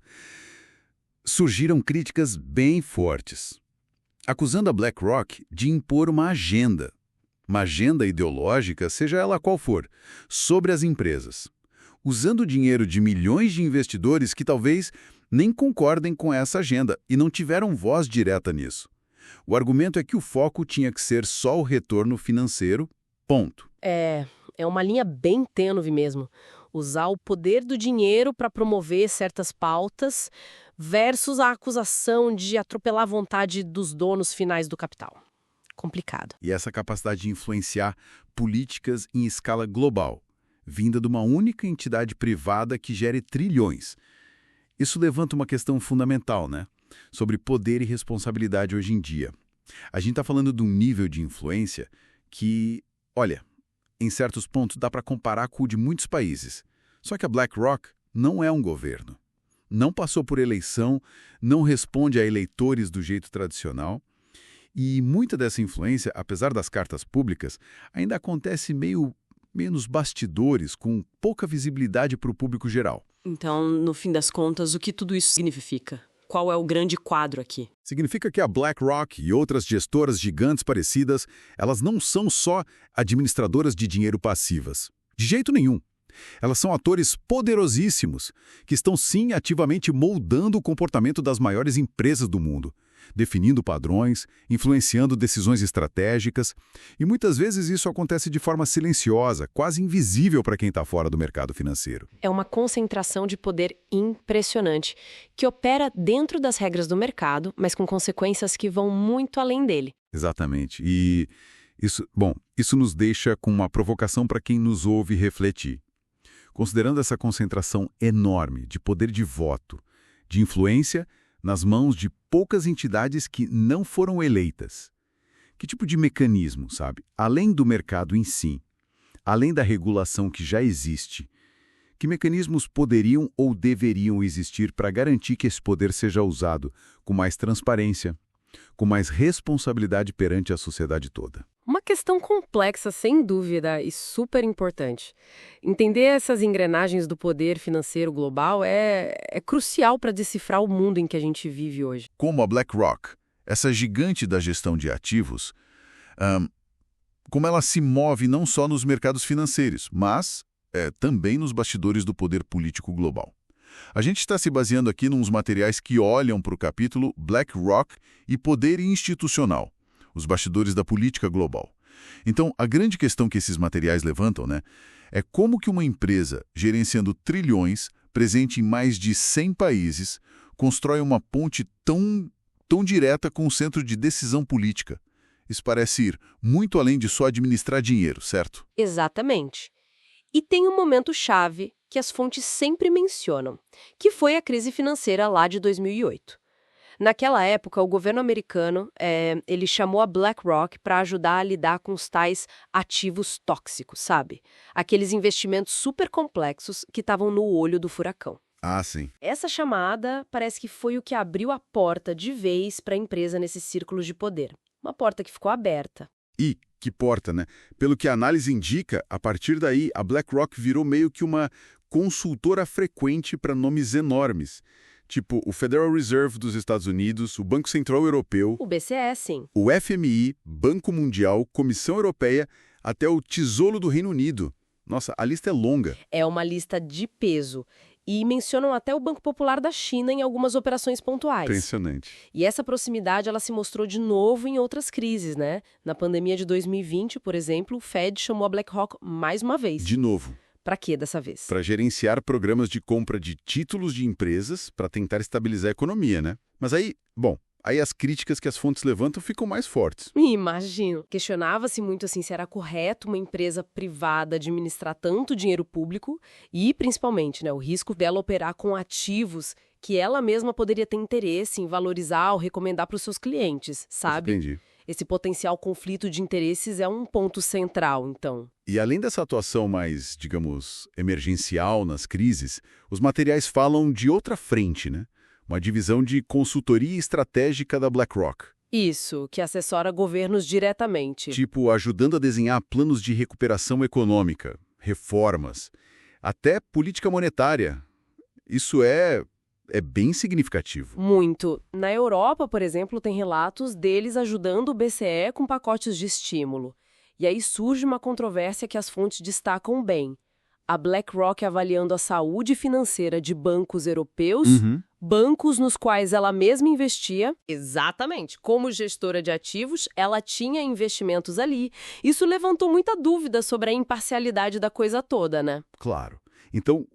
Speaker 2: surgiram críticas bem fortes, acusando a BlackRock de impor uma agenda ideológica, seja ela qual for, sobre as empresas, usando o dinheiro de milhões de investidores que talvez nem concordem com essa agenda e não tiveram voz direta nisso. O argumento é que o foco tinha que ser só o retorno financeiro, ponto.
Speaker 1: É uma linha bem tênue mesmo. Usar o poder do dinheiro para promover certas pautas versus a acusação de atropelar a vontade dos donos finais do capital. Complicado.
Speaker 2: E essa capacidade de influenciar políticas em escala global, vinda de uma única entidade privada que gere trilhões. Isso levanta uma questão fundamental, né? Sobre poder e responsabilidade hoje em dia. A gente está falando de um nível de influência que, olha, em certos pontos dá para comparar com o de muitos países. Só que a BlackRock não é um governo. Não passou por eleição, não responde a eleitores do jeito tradicional. E muita dessa influência, apesar das cartas públicas, ainda acontece meio nos bastidores, com pouca visibilidade para o público geral.
Speaker 1: Então, no fim das contas, o que tudo isso significa? Qual é o grande quadro aqui?
Speaker 2: Significa que a BlackRock e outras gestoras gigantes parecidas, elas não são só administradoras de dinheiro passivas. De jeito nenhum. Elas são atores poderosíssimos, que estão sim ativamente moldando o comportamento das maiores empresas do mundo, definindo padrões, influenciando decisões estratégicas, e muitas vezes isso acontece de forma silenciosa, quase invisível para quem está fora do mercado financeiro.
Speaker 1: É uma concentração de poder impressionante, que opera dentro das regras do mercado, mas com consequências que vão muito além dele.
Speaker 2: Exatamente. E isso nos deixa com uma provocação para quem nos ouve refletir. considerando essa concentração enorme de poder de voto, de influência nas mãos de poucas entidades que não foram eleitas. Que tipo de mecanismo, sabe? Além do mercado em si, além da regulação que já existe, que mecanismos poderiam ou deveriam existir para garantir que esse poder seja usado com mais transparência, com mais responsabilidade perante a sociedade toda?
Speaker 1: Uma questão complexa, sem dúvida, e super importante. Entender essas engrenagens do poder financeiro global é crucial para decifrar o mundo em que a gente vive hoje.
Speaker 2: Como a BlackRock, essa gigante da gestão de ativos, como ela se move não só nos mercados financeiros, mas também nos bastidores do poder político global. A gente está se baseando aqui nos materiais que olham para o capítulo BlackRock e Poder Institucional, os bastidores da política global. Então, a grande questão que esses materiais levantam, é como que uma empresa, gerenciando trilhões, presente em mais de 100 países, constrói uma ponte tão direta com o centro de decisão política. Isso parece ir muito além de só administrar dinheiro, certo?
Speaker 1: Exatamente. E tem um momento-chave que as fontes sempre mencionam, que foi a crise financeira lá de 2008. Naquela época, o governo americano ele chamou a BlackRock para ajudar a lidar com os tais ativos tóxicos, sabe? Aqueles investimentos super complexos que estavam no olho do furacão.
Speaker 2: Ah, sim.
Speaker 1: Essa chamada parece que foi o que abriu a porta de vez para a empresa nesses círculos de poder. Uma porta que ficou aberta.
Speaker 2: E que porta, né? Pelo que a análise indica, a partir daí, a BlackRock virou meio que uma consultora frequente para nomes enormes, tipo o Federal Reserve dos Estados Unidos, o Banco Central Europeu,
Speaker 1: O BCE, sim.
Speaker 2: o FMI, Banco Mundial, Comissão Europeia, até o Tesouro do Reino Unido. Nossa, a lista é longa.
Speaker 1: É uma lista de peso. E mencionam até o Banco Popular da China em algumas operações pontuais.
Speaker 2: Impressionante.
Speaker 1: E essa proximidade ela se mostrou de novo em outras crises, né? Na pandemia de 2020, por exemplo, o Fed chamou a BlackRock mais uma vez.
Speaker 2: De novo.
Speaker 1: Para quê dessa vez?
Speaker 2: Para gerenciar programas de compra de títulos de empresas para tentar estabilizar a economia, né? Mas aí as críticas que as fontes levantam ficam mais fortes.
Speaker 1: Imagino. Questionava-se muito assim se era correto uma empresa privada administrar tanto dinheiro público e, principalmente, o risco dela operar com ativos que ela mesma poderia ter interesse em valorizar ou recomendar para os seus clientes, sabe?
Speaker 2: Entendi.
Speaker 1: Esse potencial conflito de interesses é um ponto central, então.
Speaker 2: E além dessa atuação mais, digamos, emergencial nas crises, os materiais falam de outra frente, né? Uma divisão de consultoria estratégica da BlackRock.
Speaker 1: Isso, que assessora governos diretamente.
Speaker 2: Tipo, ajudando a desenhar planos de recuperação econômica, reformas, até política monetária. Isso é bem significativo.
Speaker 1: Muito. Na Europa, por exemplo, tem relatos deles ajudando o BCE com pacotes de estímulo. E aí surge uma controvérsia que as fontes destacam bem. A BlackRock avaliando a saúde financeira de bancos europeus, bancos nos quais ela mesma investia. Exatamente. Como gestora de ativos, ela tinha investimentos ali. Isso levantou muita dúvida sobre a imparcialidade da coisa toda, né?
Speaker 2: Claro. Então,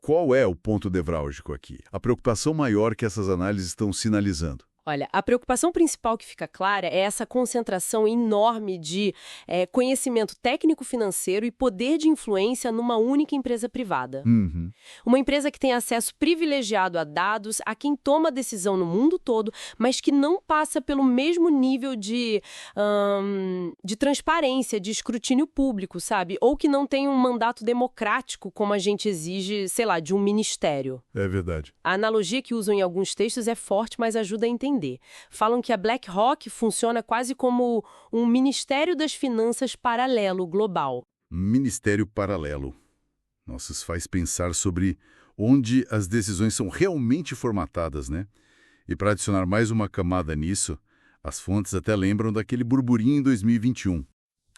Speaker 2: qual é o ponto nevrálgico aqui? A preocupação maior que essas análises estão sinalizando.
Speaker 1: Olha, a preocupação principal que fica clara é essa concentração enorme de conhecimento técnico-financeiro e poder de influência numa única empresa privada. Uma empresa que tem acesso privilegiado a dados, a quem toma decisão no mundo todo, mas que não passa pelo mesmo nível de transparência, de escrutínio público, sabe? Ou que não tem um mandato democrático como a gente exige, sei lá, de um ministério.
Speaker 2: É verdade.
Speaker 1: A analogia que usam em alguns textos é forte, mas ajuda a entender. Falam que a BlackRock funciona quase como um Ministério das Finanças paralelo global.
Speaker 2: Ministério paralelo. Nossa, isso faz pensar sobre onde as decisões são realmente formatadas, né? E para adicionar mais uma camada nisso, as fontes até lembram daquele burburinho em 2021.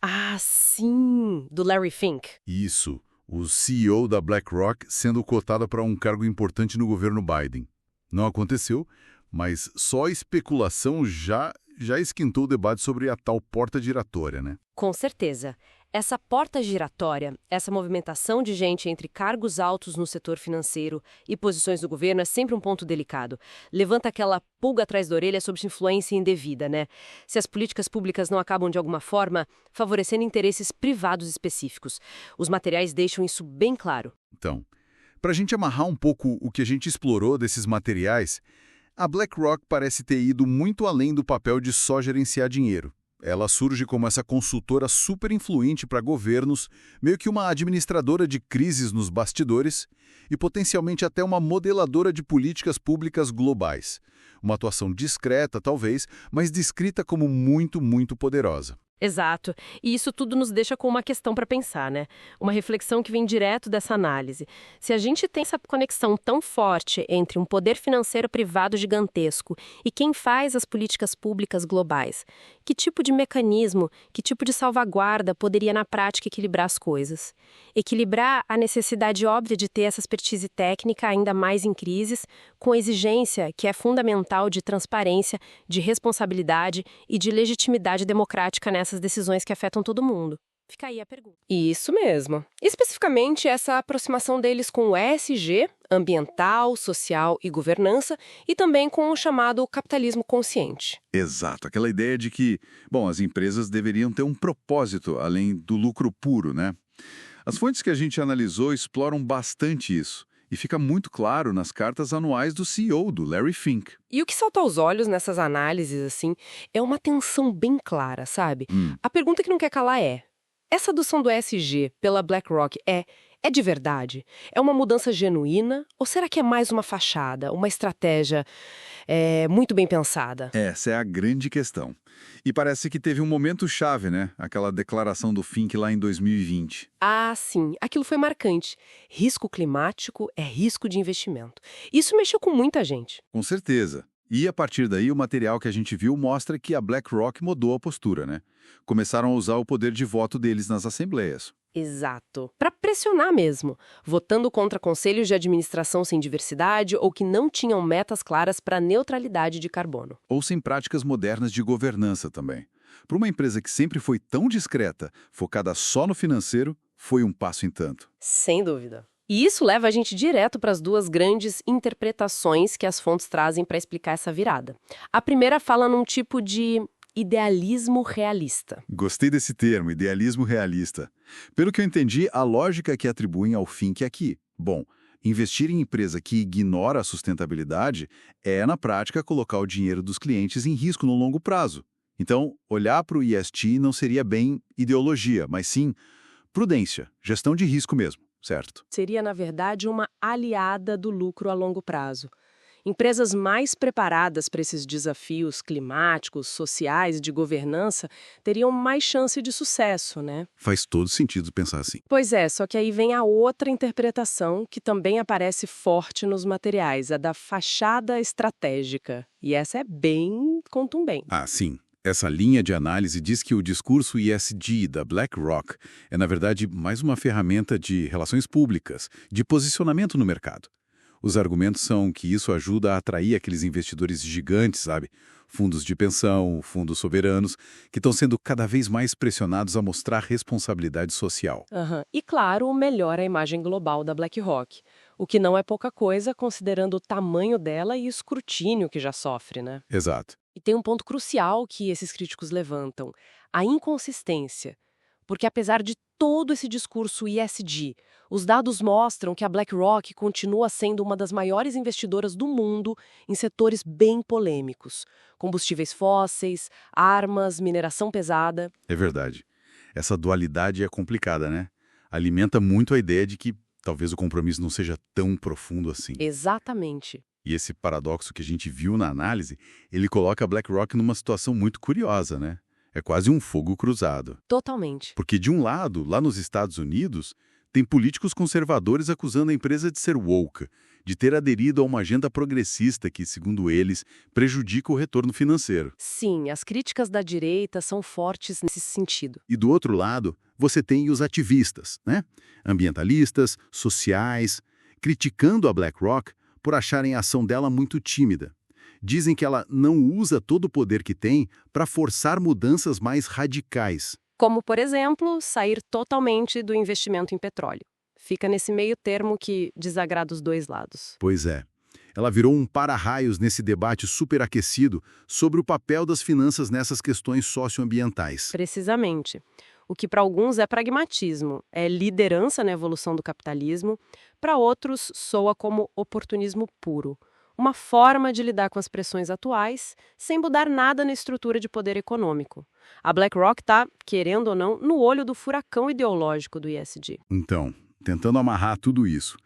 Speaker 1: Ah, sim! Do Larry Fink.
Speaker 2: Isso, o CEO da BlackRock sendo cotado para um cargo importante no governo Biden. Não aconteceu, mas só a especulação já esquentou o debate sobre a tal porta giratória, né?
Speaker 1: Com certeza. Essa porta giratória, essa movimentação de gente entre cargos altos no setor financeiro e posições do governo é sempre um ponto delicado. Levanta aquela pulga atrás da orelha sobre influência indevida, né? Se as políticas públicas não acabam, de alguma forma, favorecendo interesses privados específicos. Os materiais deixam isso bem claro.
Speaker 2: Então, para a gente amarrar um pouco o que a gente explorou desses materiais, a BlackRock parece ter ido muito além do papel de só gerenciar dinheiro. Ela surge como essa consultora super influente para governos, meio que uma administradora de crises nos bastidores e potencialmente até uma modeladora de políticas públicas globais. Uma atuação discreta, talvez, mas descrita como muito, muito poderosa.
Speaker 1: Exato. E isso tudo nos deixa com uma questão para pensar, né? Uma reflexão que vem direto dessa análise. Se a gente tem essa conexão tão forte entre um poder financeiro privado gigantesco e quem faz as políticas públicas globais, que tipo de mecanismo, que tipo de salvaguarda poderia na prática equilibrar as coisas? Equilibrar a necessidade óbvia de ter essa expertise técnica ainda mais em crises, com a exigência que é fundamental de transparência, de responsabilidade e de legitimidade democrática nessas decisões que afetam todo mundo. Fica aí a pergunta. Isso mesmo. Especificamente essa aproximação deles com o ESG, ambiental, social e governança, e também com o chamado capitalismo consciente.
Speaker 3: Exato, aquela ideia de que, bom, as empresas deveriam ter um propósito além do lucro puro, né? As fontes que a gente analisou exploram bastante isso. E fica muito claro nas cartas anuais do CEO, do Larry Fink.
Speaker 1: E o que salta aos olhos nessas análises, assim, é uma tensão bem clara, sabe? A pergunta que não quer calar é: essa adoção do ESG pela BlackRock é de verdade? É uma mudança genuína? Ou será que é mais uma fachada, uma estratégia muito bem pensada?
Speaker 3: Essa é a grande questão. E parece que teve um momento chave, né? Aquela declaração do Fink lá em 2020.
Speaker 1: Ah, sim. Aquilo foi marcante. Risco climático é risco de investimento. Isso mexeu com muita gente.
Speaker 3: Com certeza. E a partir daí, o material que a gente viu mostra que a BlackRock mudou a postura, né? Começaram a usar o poder de voto deles nas assembleias.
Speaker 1: Exato. Para pressionar mesmo, votando contra conselhos de administração sem diversidade ou que não tinham metas claras para a neutralidade de carbono.
Speaker 3: Ou sem práticas modernas de governança também. Para uma empresa que sempre foi tão discreta, focada só no financeiro, foi um passo em tanto.
Speaker 1: Sem dúvida. E isso leva a gente direto para as duas grandes interpretações que as fontes trazem para explicar essa virada. A primeira fala num tipo de idealismo realista.
Speaker 3: Gostei desse termo, idealismo realista. Pelo que eu entendi, a lógica que atribuem ao Fink é aqui. Bom, investir em empresa que ignora a sustentabilidade é, na prática, colocar o dinheiro dos clientes em risco no longo prazo. Então, olhar para o ESG não seria bem ideologia, mas sim prudência, gestão de risco mesmo, certo?
Speaker 1: Seria, na verdade, uma aliada do lucro a longo prazo. Empresas mais preparadas para esses desafios climáticos, sociais, de governança, teriam mais chance de sucesso, né?
Speaker 3: Faz todo sentido pensar assim.
Speaker 1: Pois é, só que aí vem a outra interpretação que também aparece forte nos materiais, a da fachada estratégica. E essa é bem contundente.
Speaker 2: Ah, sim. Essa linha de análise diz que o discurso ESG da BlackRock é, na verdade, mais uma ferramenta de relações públicas, de posicionamento no mercado. Os argumentos são que isso ajuda a atrair aqueles investidores gigantes, sabe? Fundos de pensão, fundos soberanos, que estão sendo cada vez mais pressionados a mostrar responsabilidade social.
Speaker 1: E, claro, melhora a imagem global da BlackRock, o que não é pouca coisa considerando o tamanho dela e o escrutínio que já sofre, né?
Speaker 2: Exato.
Speaker 1: E tem um ponto crucial que esses críticos levantam, a inconsistência. Porque apesar de todo esse discurso ESG, os dados mostram que a BlackRock continua sendo uma das maiores investidoras do mundo em setores bem polêmicos. Combustíveis fósseis, armas, mineração pesada.
Speaker 2: É verdade. Essa dualidade é complicada, né? Alimenta muito a ideia de que talvez o compromisso não seja tão profundo assim.
Speaker 1: Exatamente.
Speaker 2: E esse paradoxo que a gente viu na análise, ele coloca a BlackRock numa situação muito curiosa, né? É quase um fogo cruzado.
Speaker 1: Totalmente.
Speaker 2: Porque, de um lado, lá nos Estados Unidos, tem políticos conservadores acusando a empresa de ser woke, de ter aderido a uma agenda progressista que, segundo eles, prejudica o retorno financeiro.
Speaker 1: Sim, as críticas da direita são fortes nesse sentido.
Speaker 2: E do outro lado, você tem os ativistas, né? Ambientalistas, sociais, criticando a BlackRock por acharem a ação dela muito tímida. Dizem que ela não usa todo o poder que tem para forçar mudanças mais radicais.
Speaker 1: Como, por exemplo, sair totalmente do investimento em petróleo. Fica nesse meio termo que desagrada os dois lados.
Speaker 3: Pois é. Ela virou um para-raios nesse debate superaquecido sobre o papel das finanças nessas questões socioambientais.
Speaker 1: Precisamente. O que para alguns é pragmatismo, é liderança na evolução do capitalismo, para outros soa como oportunismo puro. Uma forma de lidar com as pressões atuais sem mudar nada na estrutura de poder econômico. A BlackRock está, querendo ou não, no olho do furacão ideológico do ESG.
Speaker 3: Então, tentando amarrar tudo isso,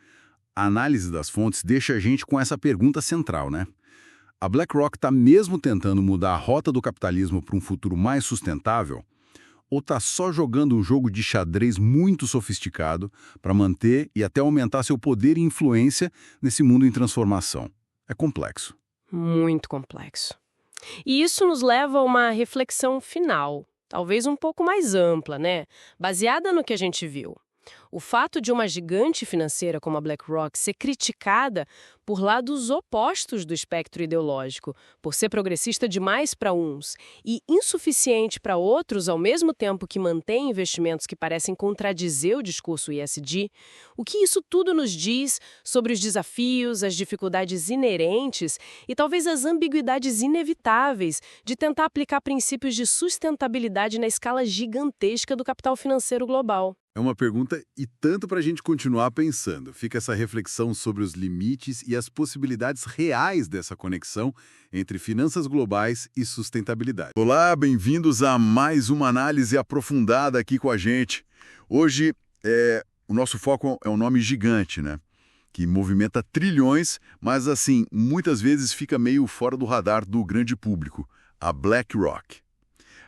Speaker 3: a análise das fontes deixa a gente com essa pergunta central, né? A BlackRock está mesmo tentando mudar a rota do capitalismo para um futuro mais sustentável? Ou está só jogando um jogo de xadrez muito sofisticado para manter e até aumentar seu poder e influência nesse mundo em transformação? É complexo.
Speaker 1: Muito complexo. E isso nos leva a uma reflexão final, talvez um pouco mais ampla, né? Baseada no que a gente viu. O fato de uma gigante financeira como a BlackRock ser criticada por lados opostos do espectro ideológico, por ser progressista demais para uns e insuficiente para outros, ao mesmo tempo que mantém investimentos que parecem contradizer o discurso ESG, o que isso tudo nos diz sobre os desafios, as dificuldades inerentes e talvez as ambiguidades inevitáveis de tentar aplicar princípios de sustentabilidade na escala gigantesca do capital financeiro global?
Speaker 3: É uma pergunta e tanto para a gente continuar pensando. Fica essa reflexão sobre os limites e as possibilidades reais dessa conexão entre finanças globais e sustentabilidade. Olá, bem-vindos a mais uma análise aprofundada aqui com a gente. Hoje, o nosso foco é um nome gigante, né? Que movimenta trilhões, mas assim, muitas vezes fica meio fora do radar do grande público, a BlackRock.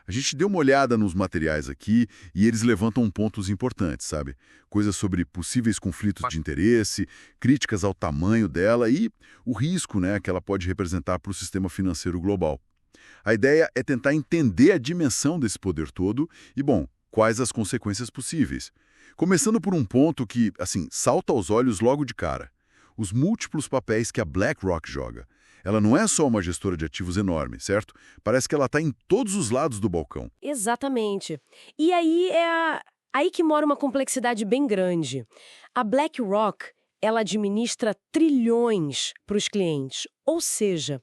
Speaker 3: A gente deu uma olhada nos materiais aqui e eles levantam pontos importantes, sabe? Coisas sobre possíveis conflitos de interesse, críticas ao tamanho dela e o risco, né, que ela pode representar para o sistema financeiro global. A ideia é tentar entender a dimensão desse poder todo e, bom, quais as consequências possíveis. Começando por um ponto que, assim, salta aos olhos logo de cara. Os múltiplos papéis que a BlackRock joga. Ela não é só uma gestora de ativos enorme, certo? Parece que ela está em todos os lados do balcão.
Speaker 1: Exatamente. E aí aí que mora uma complexidade bem grande. A BlackRock, ela administra trilhões para os clientes, ou seja,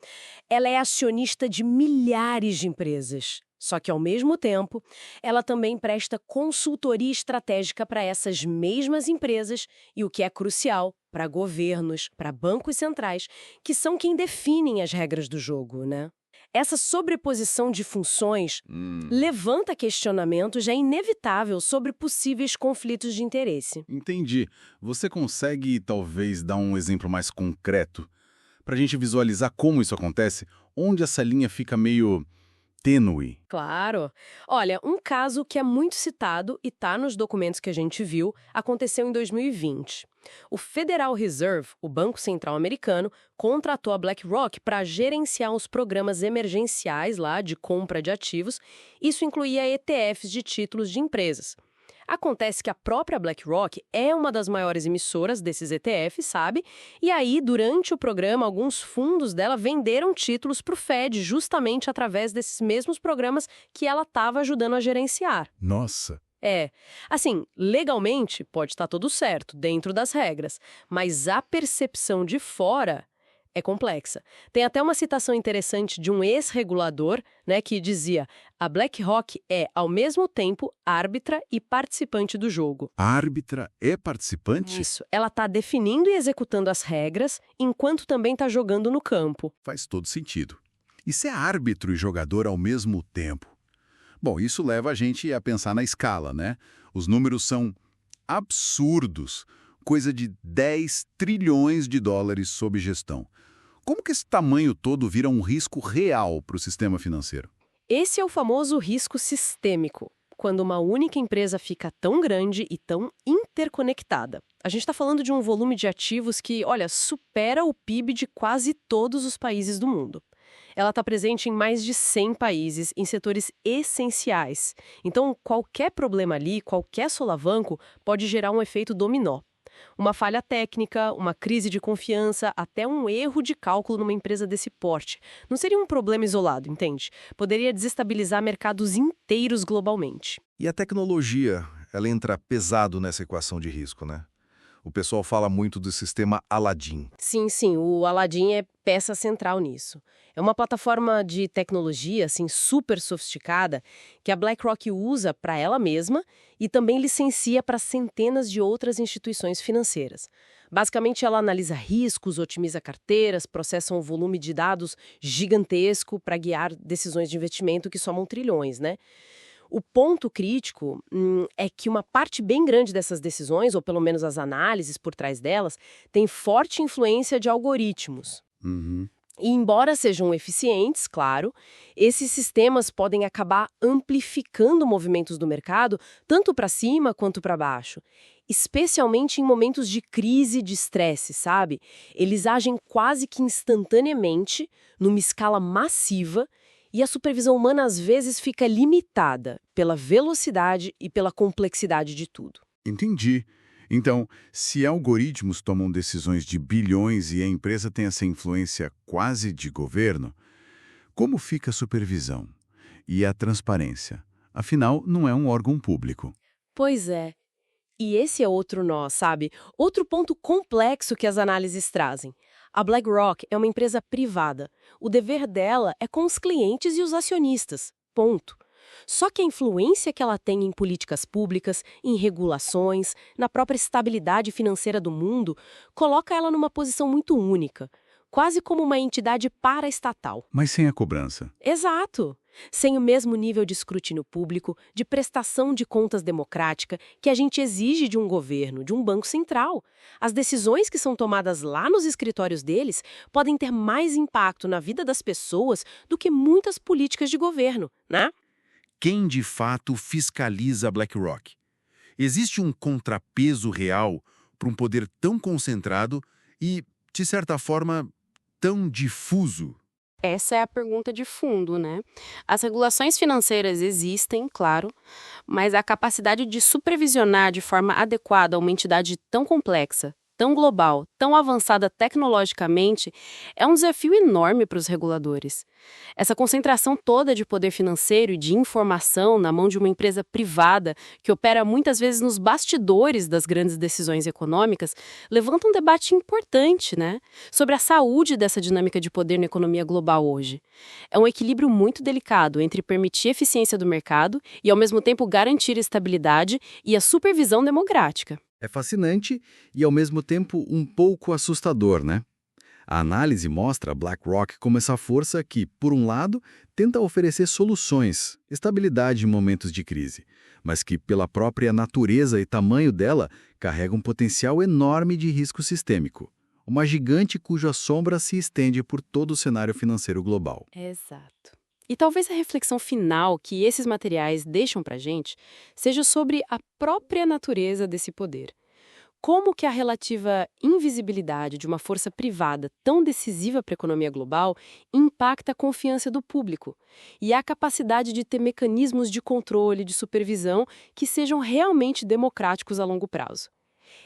Speaker 1: ela é acionista de milhares de empresas. Só que, ao mesmo tempo, ela também presta consultoria estratégica para essas mesmas empresas e, o que é crucial, para governos, para bancos centrais, que são quem definem as regras do jogo, né? Essa sobreposição de funções levanta questionamentos já inevitável sobre possíveis conflitos de interesse.
Speaker 3: Entendi. Você consegue, talvez, dar um exemplo mais concreto para a gente visualizar como isso acontece? Onde essa linha fica meio tênue?
Speaker 1: Claro. Olha, um caso que é muito citado e está nos documentos que a gente viu, aconteceu em 2020. O Federal Reserve, o Banco Central Americano, contratou a BlackRock para gerenciar os programas emergenciais lá de compra de ativos. Isso incluía ETFs de títulos de empresas. Acontece que a própria BlackRock é uma das maiores emissoras desses ETFs, sabe? E aí, durante o programa, alguns fundos dela venderam títulos para o Fed, justamente através desses mesmos programas que ela estava ajudando a gerenciar.
Speaker 3: Nossa!
Speaker 1: Assim, legalmente pode estar tudo certo, dentro das regras, mas a percepção de fora é complexa. Tem até uma citação interessante de um ex-regulador, né, que dizia: a BlackRock é, ao mesmo tempo, árbitra e participante do jogo.
Speaker 3: Árbitra é participante?
Speaker 1: Isso. Ela está definindo e executando as regras, enquanto também está jogando no campo.
Speaker 3: Faz todo sentido. E ser árbitro e jogador ao mesmo tempo? Bom, isso leva a gente a pensar na escala, né? Os números são absurdos. Coisa de 10 trilhões de dólares sob gestão. Como que esse tamanho todo vira um risco real para o sistema financeiro?
Speaker 1: Esse é o famoso risco sistêmico, quando uma única empresa fica tão grande e tão interconectada. A gente está falando de um volume de ativos que, olha, supera o PIB de quase todos os países do mundo. Ela está presente em mais de 100 países, em setores essenciais. Então, qualquer problema ali, qualquer solavanco, pode gerar um efeito dominó. Uma falha técnica, uma crise de confiança, até um erro de cálculo numa empresa desse porte. Não seria um problema isolado, entende? Poderia desestabilizar mercados inteiros globalmente.
Speaker 5: E a tecnologia, ela entra pesado nessa equação de risco, né? O pessoal fala muito do sistema Aladdin.
Speaker 1: Sim, o Aladdin é peça central nisso. É uma plataforma de tecnologia, assim, super sofisticada, que a BlackRock usa para ela mesma e também licencia para centenas de outras instituições financeiras. Basicamente, ela analisa riscos, otimiza carteiras, processa um volume de dados gigantesco para guiar decisões de investimento que somam trilhões, né? O ponto crítico é que uma parte bem grande dessas decisões, ou pelo menos as análises por trás delas, tem forte influência de algoritmos. E embora sejam eficientes, claro, esses sistemas podem acabar amplificando movimentos do mercado, tanto para cima quanto para baixo. Especialmente em momentos de crise, de estresse, sabe? Eles agem quase que instantaneamente, numa escala massiva, e a supervisão humana às vezes fica limitada pela velocidade e pela complexidade de tudo.
Speaker 2: Entendi. Então, se algoritmos tomam decisões de bilhões e a empresa tem essa influência quase de governo, como fica a supervisão? E a transparência? Afinal, não é um órgão público.
Speaker 1: Pois é. E esse é outro nó, sabe? Outro ponto complexo que as análises trazem. A BlackRock é uma empresa privada. O dever dela é com os clientes e os acionistas. Ponto. Só que a influência que ela tem em políticas públicas, em regulações, na própria estabilidade financeira do mundo, coloca ela numa posição muito única, quase como uma entidade paraestatal.
Speaker 2: Mas sem a cobrança.
Speaker 1: Exato! Sem o mesmo nível de escrutínio público, de prestação de contas democrática que a gente exige de um governo, de um banco central. As decisões que são tomadas lá nos escritórios deles podem ter mais impacto na vida das pessoas do que muitas políticas de governo, né?
Speaker 3: Quem de fato fiscaliza a BlackRock? Existe um contrapeso real para um poder tão concentrado e, de certa forma, tão difuso?
Speaker 6: Essa é a pergunta de fundo, né? As regulações financeiras existem, claro, mas a capacidade de supervisionar de forma adequada uma entidade tão complexa, tão global, tão avançada tecnologicamente, é um desafio enorme para os reguladores. Essa concentração toda de poder financeiro e de informação na mão de uma empresa privada, que opera muitas vezes nos bastidores das grandes decisões econômicas, levanta um debate importante, né? Sobre a saúde dessa dinâmica de poder na economia global hoje. É um equilíbrio muito delicado entre permitir a eficiência do mercado e, ao mesmo tempo, garantir a estabilidade e a supervisão democrática.
Speaker 5: É fascinante e, ao mesmo tempo, um pouco assustador, né? A análise mostra a BlackRock como essa força que, por um lado, tenta oferecer soluções, estabilidade em momentos de crise, mas que, pela própria natureza e tamanho dela, carrega um potencial enorme de risco sistêmico. Uma gigante cuja sombra se estende por todo o cenário financeiro global.
Speaker 6: Exato. E talvez a reflexão final que esses materiais deixam para a gente seja sobre a própria natureza desse poder. Como que a relativa invisibilidade de uma força privada tão decisiva para a economia global impacta a confiança do público e a capacidade de ter mecanismos de controle, de supervisão que sejam realmente democráticos a longo prazo.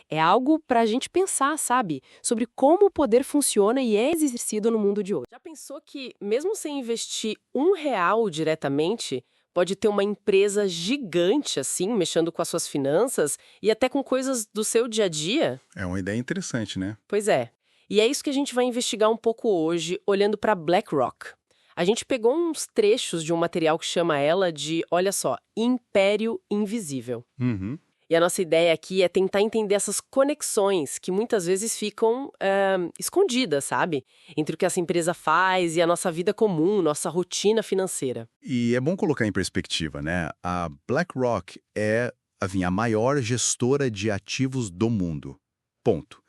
Speaker 6: É algo para a gente pensar, sabe? Sobre como o poder funciona e é exercido no mundo de hoje.
Speaker 1: Já pensou que, mesmo sem investir R$ 1 diretamente, pode ter uma empresa gigante, assim, mexendo com as suas finanças e até com coisas do seu dia a dia?
Speaker 2: É uma ideia interessante, né?
Speaker 1: Pois é. E é isso que a gente vai investigar um pouco hoje, olhando para BlackRock. A gente pegou uns trechos de um material que chama ela de, olha só, Império Invisível. E a nossa ideia aqui é tentar entender essas conexões que muitas vezes ficam escondidas, sabe? Entre o que essa empresa faz e a nossa vida comum, nossa rotina financeira.
Speaker 2: E é bom colocar em perspectiva, né? A BlackRock é, a maior gestora de ativos do mundo. Ponto.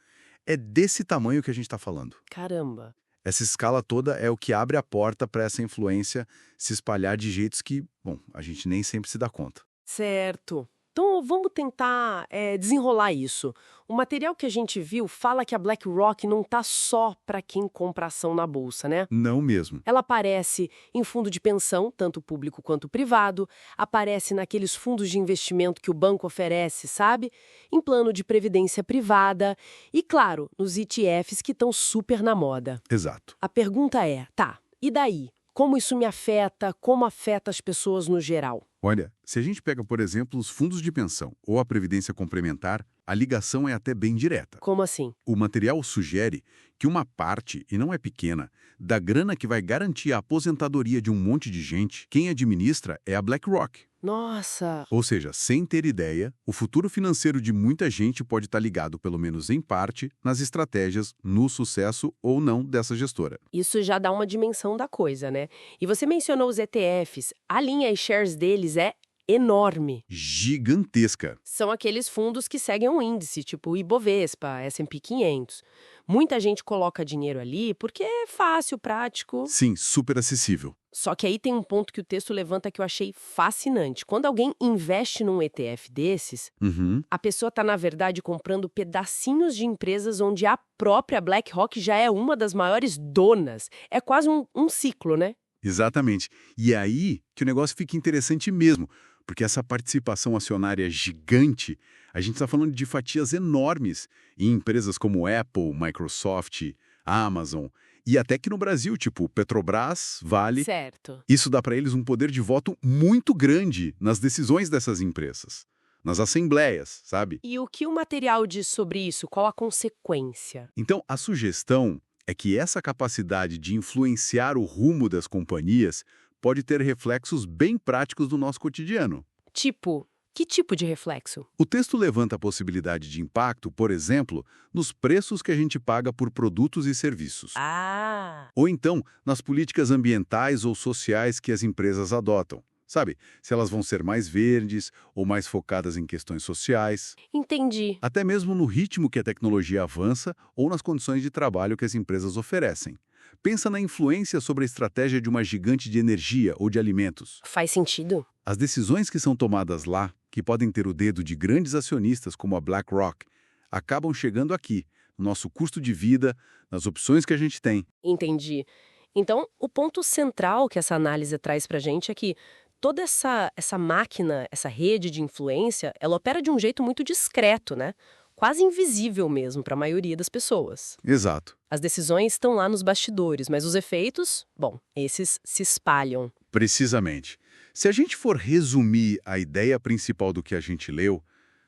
Speaker 2: É desse tamanho que a gente está falando.
Speaker 1: Caramba!
Speaker 2: Essa escala toda é o que abre a porta para essa influência se espalhar de jeitos que, bom, a gente nem sempre se dá conta.
Speaker 1: Certo. Então, vamos tentar desenrolar isso. O material que a gente viu fala que a BlackRock não tá só para quem compra ação na bolsa, né?
Speaker 2: Não mesmo.
Speaker 1: Ela aparece em fundo de pensão, tanto público quanto privado, aparece naqueles fundos de investimento que o banco oferece, sabe? Em plano de previdência privada e, claro, nos ETFs que estão super na moda.
Speaker 2: Exato.
Speaker 1: A pergunta é, e daí? Como isso me afeta? Como afeta as pessoas no geral?
Speaker 2: Olha, se a gente pega, por exemplo, os fundos de pensão ou a previdência complementar, a ligação é até bem direta.
Speaker 1: Como assim?
Speaker 2: O material sugere que uma parte, e não é pequena, da grana que vai garantir a aposentadoria de um monte de gente, quem administra é a BlackRock.
Speaker 1: Nossa!
Speaker 2: Ou seja, sem ter ideia, o futuro financeiro de muita gente pode estar ligado, pelo menos em parte, nas estratégias, no sucesso ou não dessa gestora.
Speaker 1: Isso já dá uma dimensão da coisa, né? E você mencionou os ETFs. A linha e shares deles é enorme.
Speaker 2: Gigantesca.
Speaker 1: São aqueles fundos que seguem um índice, tipo o Ibovespa, S&P 500. Muita gente coloca dinheiro ali porque é fácil, prático.
Speaker 2: Sim, super acessível.
Speaker 1: Só que aí tem um ponto que o texto levanta que eu achei fascinante. Quando alguém investe num ETF desses, a pessoa está, na verdade, comprando pedacinhos de empresas onde a própria BlackRock já é uma das maiores donas. É quase um ciclo, né?
Speaker 2: Exatamente. E aí que o negócio fica interessante mesmo, porque essa participação acionária gigante, a gente está falando de fatias enormes em empresas como Apple, Microsoft, Amazon, e até que no Brasil, tipo Petrobras, Vale.
Speaker 1: Certo.
Speaker 2: Isso dá para eles um poder de voto muito grande nas decisões dessas empresas, nas assembleias, sabe?
Speaker 1: E o que o material diz sobre isso? Qual a consequência?
Speaker 2: Então, a sugestão é que essa capacidade de influenciar o rumo das companhias pode ter reflexos bem práticos no nosso cotidiano.
Speaker 1: Tipo, que tipo de reflexo?
Speaker 2: O texto levanta a possibilidade de impacto, por exemplo, nos preços que a gente paga por produtos e serviços. Ou então, nas políticas ambientais ou sociais que as empresas adotam. Sabe, se elas vão ser mais verdes ou mais focadas em questões sociais.
Speaker 1: Entendi.
Speaker 2: Até mesmo no ritmo que a tecnologia avança ou nas condições de trabalho que as empresas oferecem. Pensa na influência sobre a estratégia de uma gigante de energia ou de alimentos.
Speaker 1: Faz sentido?
Speaker 2: As decisões que são tomadas lá, que podem ter o dedo de grandes acionistas como a BlackRock, acabam chegando aqui, no nosso custo de vida, nas opções que a gente tem.
Speaker 1: Entendi. Então, o ponto central que essa análise traz pra gente é que toda essa máquina, essa rede de influência, ela opera de um jeito muito discreto, né? Quase invisível mesmo para a maioria das pessoas.
Speaker 2: Exato.
Speaker 1: As decisões estão lá nos bastidores, mas os efeitos, bom, esses se espalham.
Speaker 2: Precisamente. Se a gente for resumir a ideia principal do que a gente leu,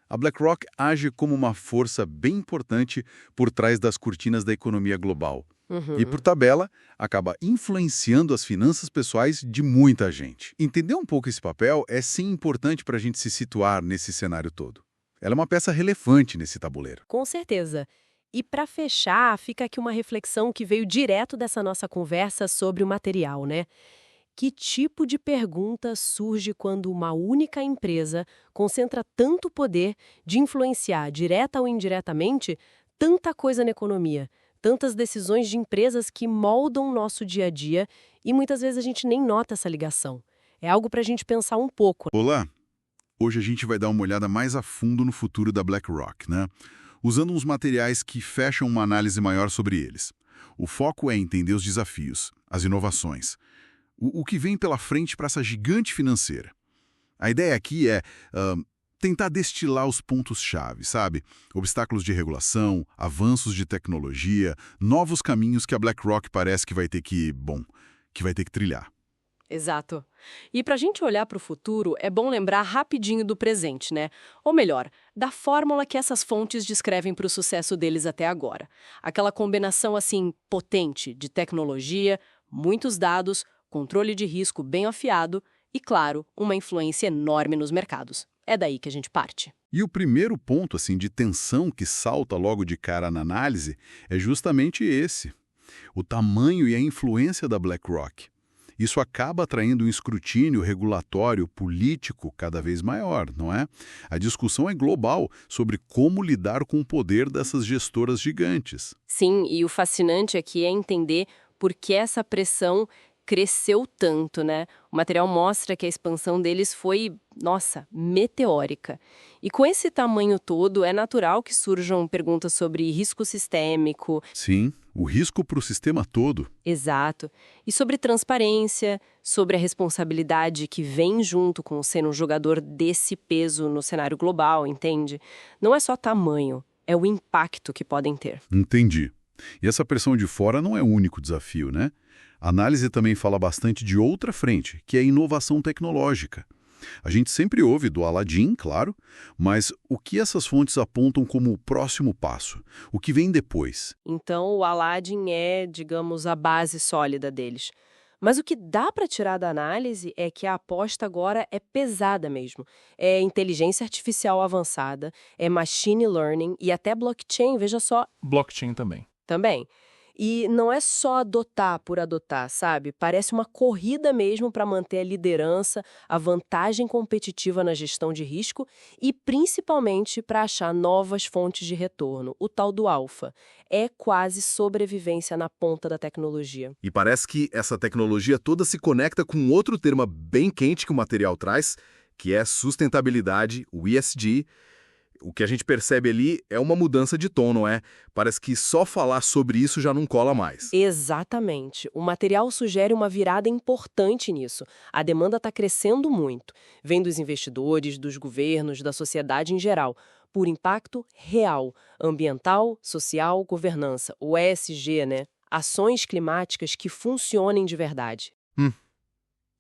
Speaker 2: a BlackRock age como uma força bem importante por trás das cortinas da economia global. E, por tabela, acaba influenciando as finanças pessoais de muita gente. Entender um pouco esse papel é sim importante para a gente se situar nesse cenário todo. Ela é uma peça relevante nesse tabuleiro.
Speaker 1: Com certeza. E para fechar, fica aqui uma reflexão que veio direto dessa nossa conversa sobre o material, né? Que tipo de pergunta surge quando uma única empresa concentra tanto poder de influenciar, direta ou indiretamente, tanta coisa na economia? Tantas decisões de empresas que moldam o nosso dia a dia e muitas vezes a gente nem nota essa ligação. É algo para a gente pensar um pouco.
Speaker 2: Olá! Hoje a gente vai dar uma olhada mais a fundo no futuro da BlackRock, né? Usando uns materiais que fecham uma análise maior sobre eles. O foco é entender os desafios, as inovações, o que vem pela frente para essa gigante financeira. A ideia aqui é tentar destilar os pontos-chave, sabe? Obstáculos de regulação, avanços de tecnologia, novos caminhos que a BlackRock parece que vai ter que trilhar.
Speaker 1: Exato. E para a gente olhar para o futuro, é bom lembrar rapidinho do presente, né? Ou melhor, da fórmula que essas fontes descrevem para o sucesso deles até agora. Aquela combinação, assim, potente de tecnologia, muitos dados, controle de risco bem afiado e, claro, uma influência enorme nos mercados. É daí que a gente parte.
Speaker 2: E o primeiro ponto, assim, de tensão que salta logo de cara na análise é justamente esse. O tamanho e a influência da BlackRock. Isso acaba atraindo um escrutínio regulatório político cada vez maior, não é? A discussão é global sobre como lidar com o poder dessas gestoras gigantes.
Speaker 1: Sim, e o fascinante aqui é entender por que essa pressão cresceu tanto, né? O material mostra que a expansão deles foi, nossa, meteórica. E com esse tamanho todo, é natural que surjam perguntas sobre risco sistêmico.
Speaker 2: Sim, o risco para o sistema todo.
Speaker 1: Exato. E sobre transparência, sobre a responsabilidade que vem junto com ser um jogador desse peso no cenário global, entende? Não é só tamanho, é o impacto que podem ter.
Speaker 2: Entendi. E essa pressão de fora não é o único desafio, né? A análise também fala bastante de outra frente, que é a inovação tecnológica. A gente sempre ouve do Aladdin, claro, mas o que essas fontes apontam como o próximo passo? O que vem depois?
Speaker 1: Então, o Aladdin é, digamos, a base sólida deles. Mas o que dá para tirar da análise é que a aposta agora é pesada mesmo. É inteligência artificial avançada, é machine learning e até blockchain, veja só.
Speaker 7: Blockchain também.
Speaker 1: Também. E não é só adotar por adotar, sabe? Parece uma corrida mesmo para manter a liderança, a vantagem competitiva na gestão de risco e principalmente para achar novas fontes de retorno, o tal do alfa. É quase sobrevivência na ponta da tecnologia.
Speaker 4: E parece que essa tecnologia toda se conecta com outro termo bem quente que o material traz, que é sustentabilidade, o ESG. O que a gente percebe ali é uma mudança de tom, não é? Parece que só falar sobre isso já não cola mais.
Speaker 1: Exatamente. O material sugere uma virada importante nisso. A demanda está crescendo muito. Vem dos investidores, dos governos, da sociedade em geral, por impacto real, ambiental, social, governança, o ESG, né? Ações climáticas que funcionem de verdade.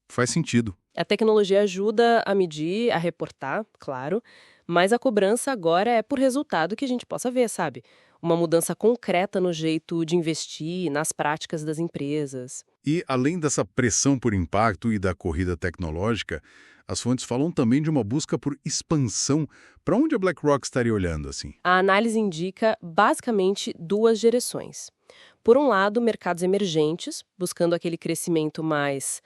Speaker 4: Faz sentido.
Speaker 1: A tecnologia ajuda a medir, a reportar, claro, mas a cobrança agora é por resultado que a gente possa ver, sabe? Uma mudança concreta no jeito de investir, nas práticas das empresas.
Speaker 2: E, além dessa pressão por impacto e da corrida tecnológica, as fontes falam também de uma busca por expansão. Para onde a BlackRock estaria olhando, assim?
Speaker 1: A análise indica, basicamente, duas direções. Por um lado, mercados emergentes, buscando aquele crescimento mais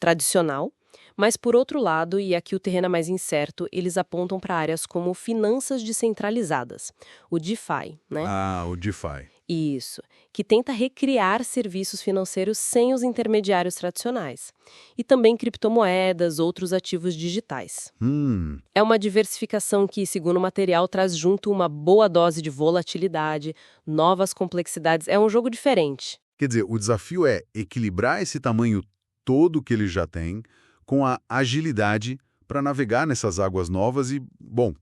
Speaker 1: tradicional. Mas, por outro lado, e aqui o terreno é mais incerto, eles apontam para áreas como finanças descentralizadas, o DeFi, né?
Speaker 2: Ah, o DeFi.
Speaker 1: Isso, que tenta recriar serviços financeiros sem os intermediários tradicionais. E também criptomoedas, outros ativos digitais. É uma diversificação que, segundo o material, traz junto uma boa dose de volatilidade, novas complexidades. É um jogo diferente.
Speaker 2: Quer dizer, o desafio é equilibrar esse tamanho todo que ele já tem com a agilidade para navegar nessas águas novas e, bom,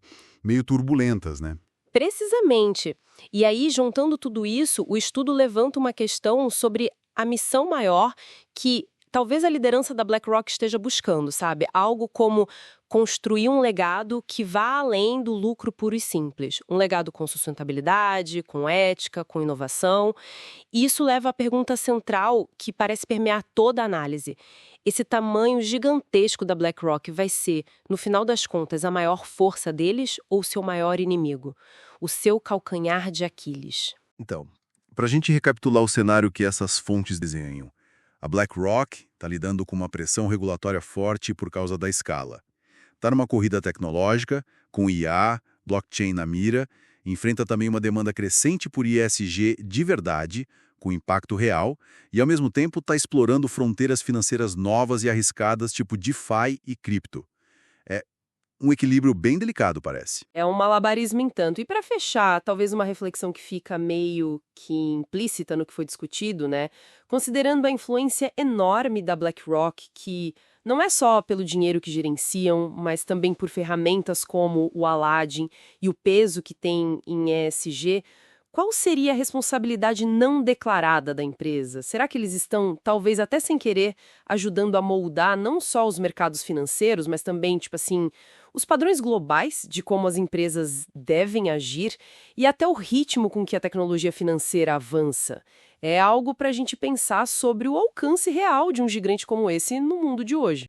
Speaker 2: meio turbulentas, né?
Speaker 1: Precisamente. E aí, juntando tudo isso, o estudo levanta uma questão sobre a missão maior que talvez a liderança da BlackRock esteja buscando, sabe? Algo como construir um legado que vá além do lucro puro e simples. Um legado com sustentabilidade, com ética, com inovação. E isso leva à pergunta central que parece permear toda a análise. Esse tamanho gigantesco da BlackRock vai ser, no final das contas, a maior força deles ou seu maior inimigo? O seu calcanhar de Aquiles.
Speaker 4: Então, para a gente recapitular o cenário que essas fontes desenham, a BlackRock está lidando com uma pressão regulatória forte por causa da escala. Está numa corrida tecnológica, com IA, blockchain na mira, enfrenta também uma demanda crescente por ESG de verdade, com impacto real, e ao mesmo tempo está explorando fronteiras financeiras novas e arriscadas, tipo DeFi e cripto. É um equilíbrio bem delicado, parece.
Speaker 1: É um malabarismo em tanto. E para fechar, talvez uma reflexão que fica meio que implícita no que foi discutido, né? Considerando a influência enorme da BlackRock, que não é só pelo dinheiro que gerenciam, mas também por ferramentas como o Aladdin e o peso que tem em ESG, qual seria a responsabilidade não declarada da empresa? Será que eles estão, talvez até sem querer, ajudando a moldar não só os mercados financeiros, mas também, tipo assim, os padrões globais de como as empresas devem agir e até o ritmo com que a tecnologia financeira avança? É algo para a gente pensar sobre o alcance real de um gigante como esse no mundo de hoje.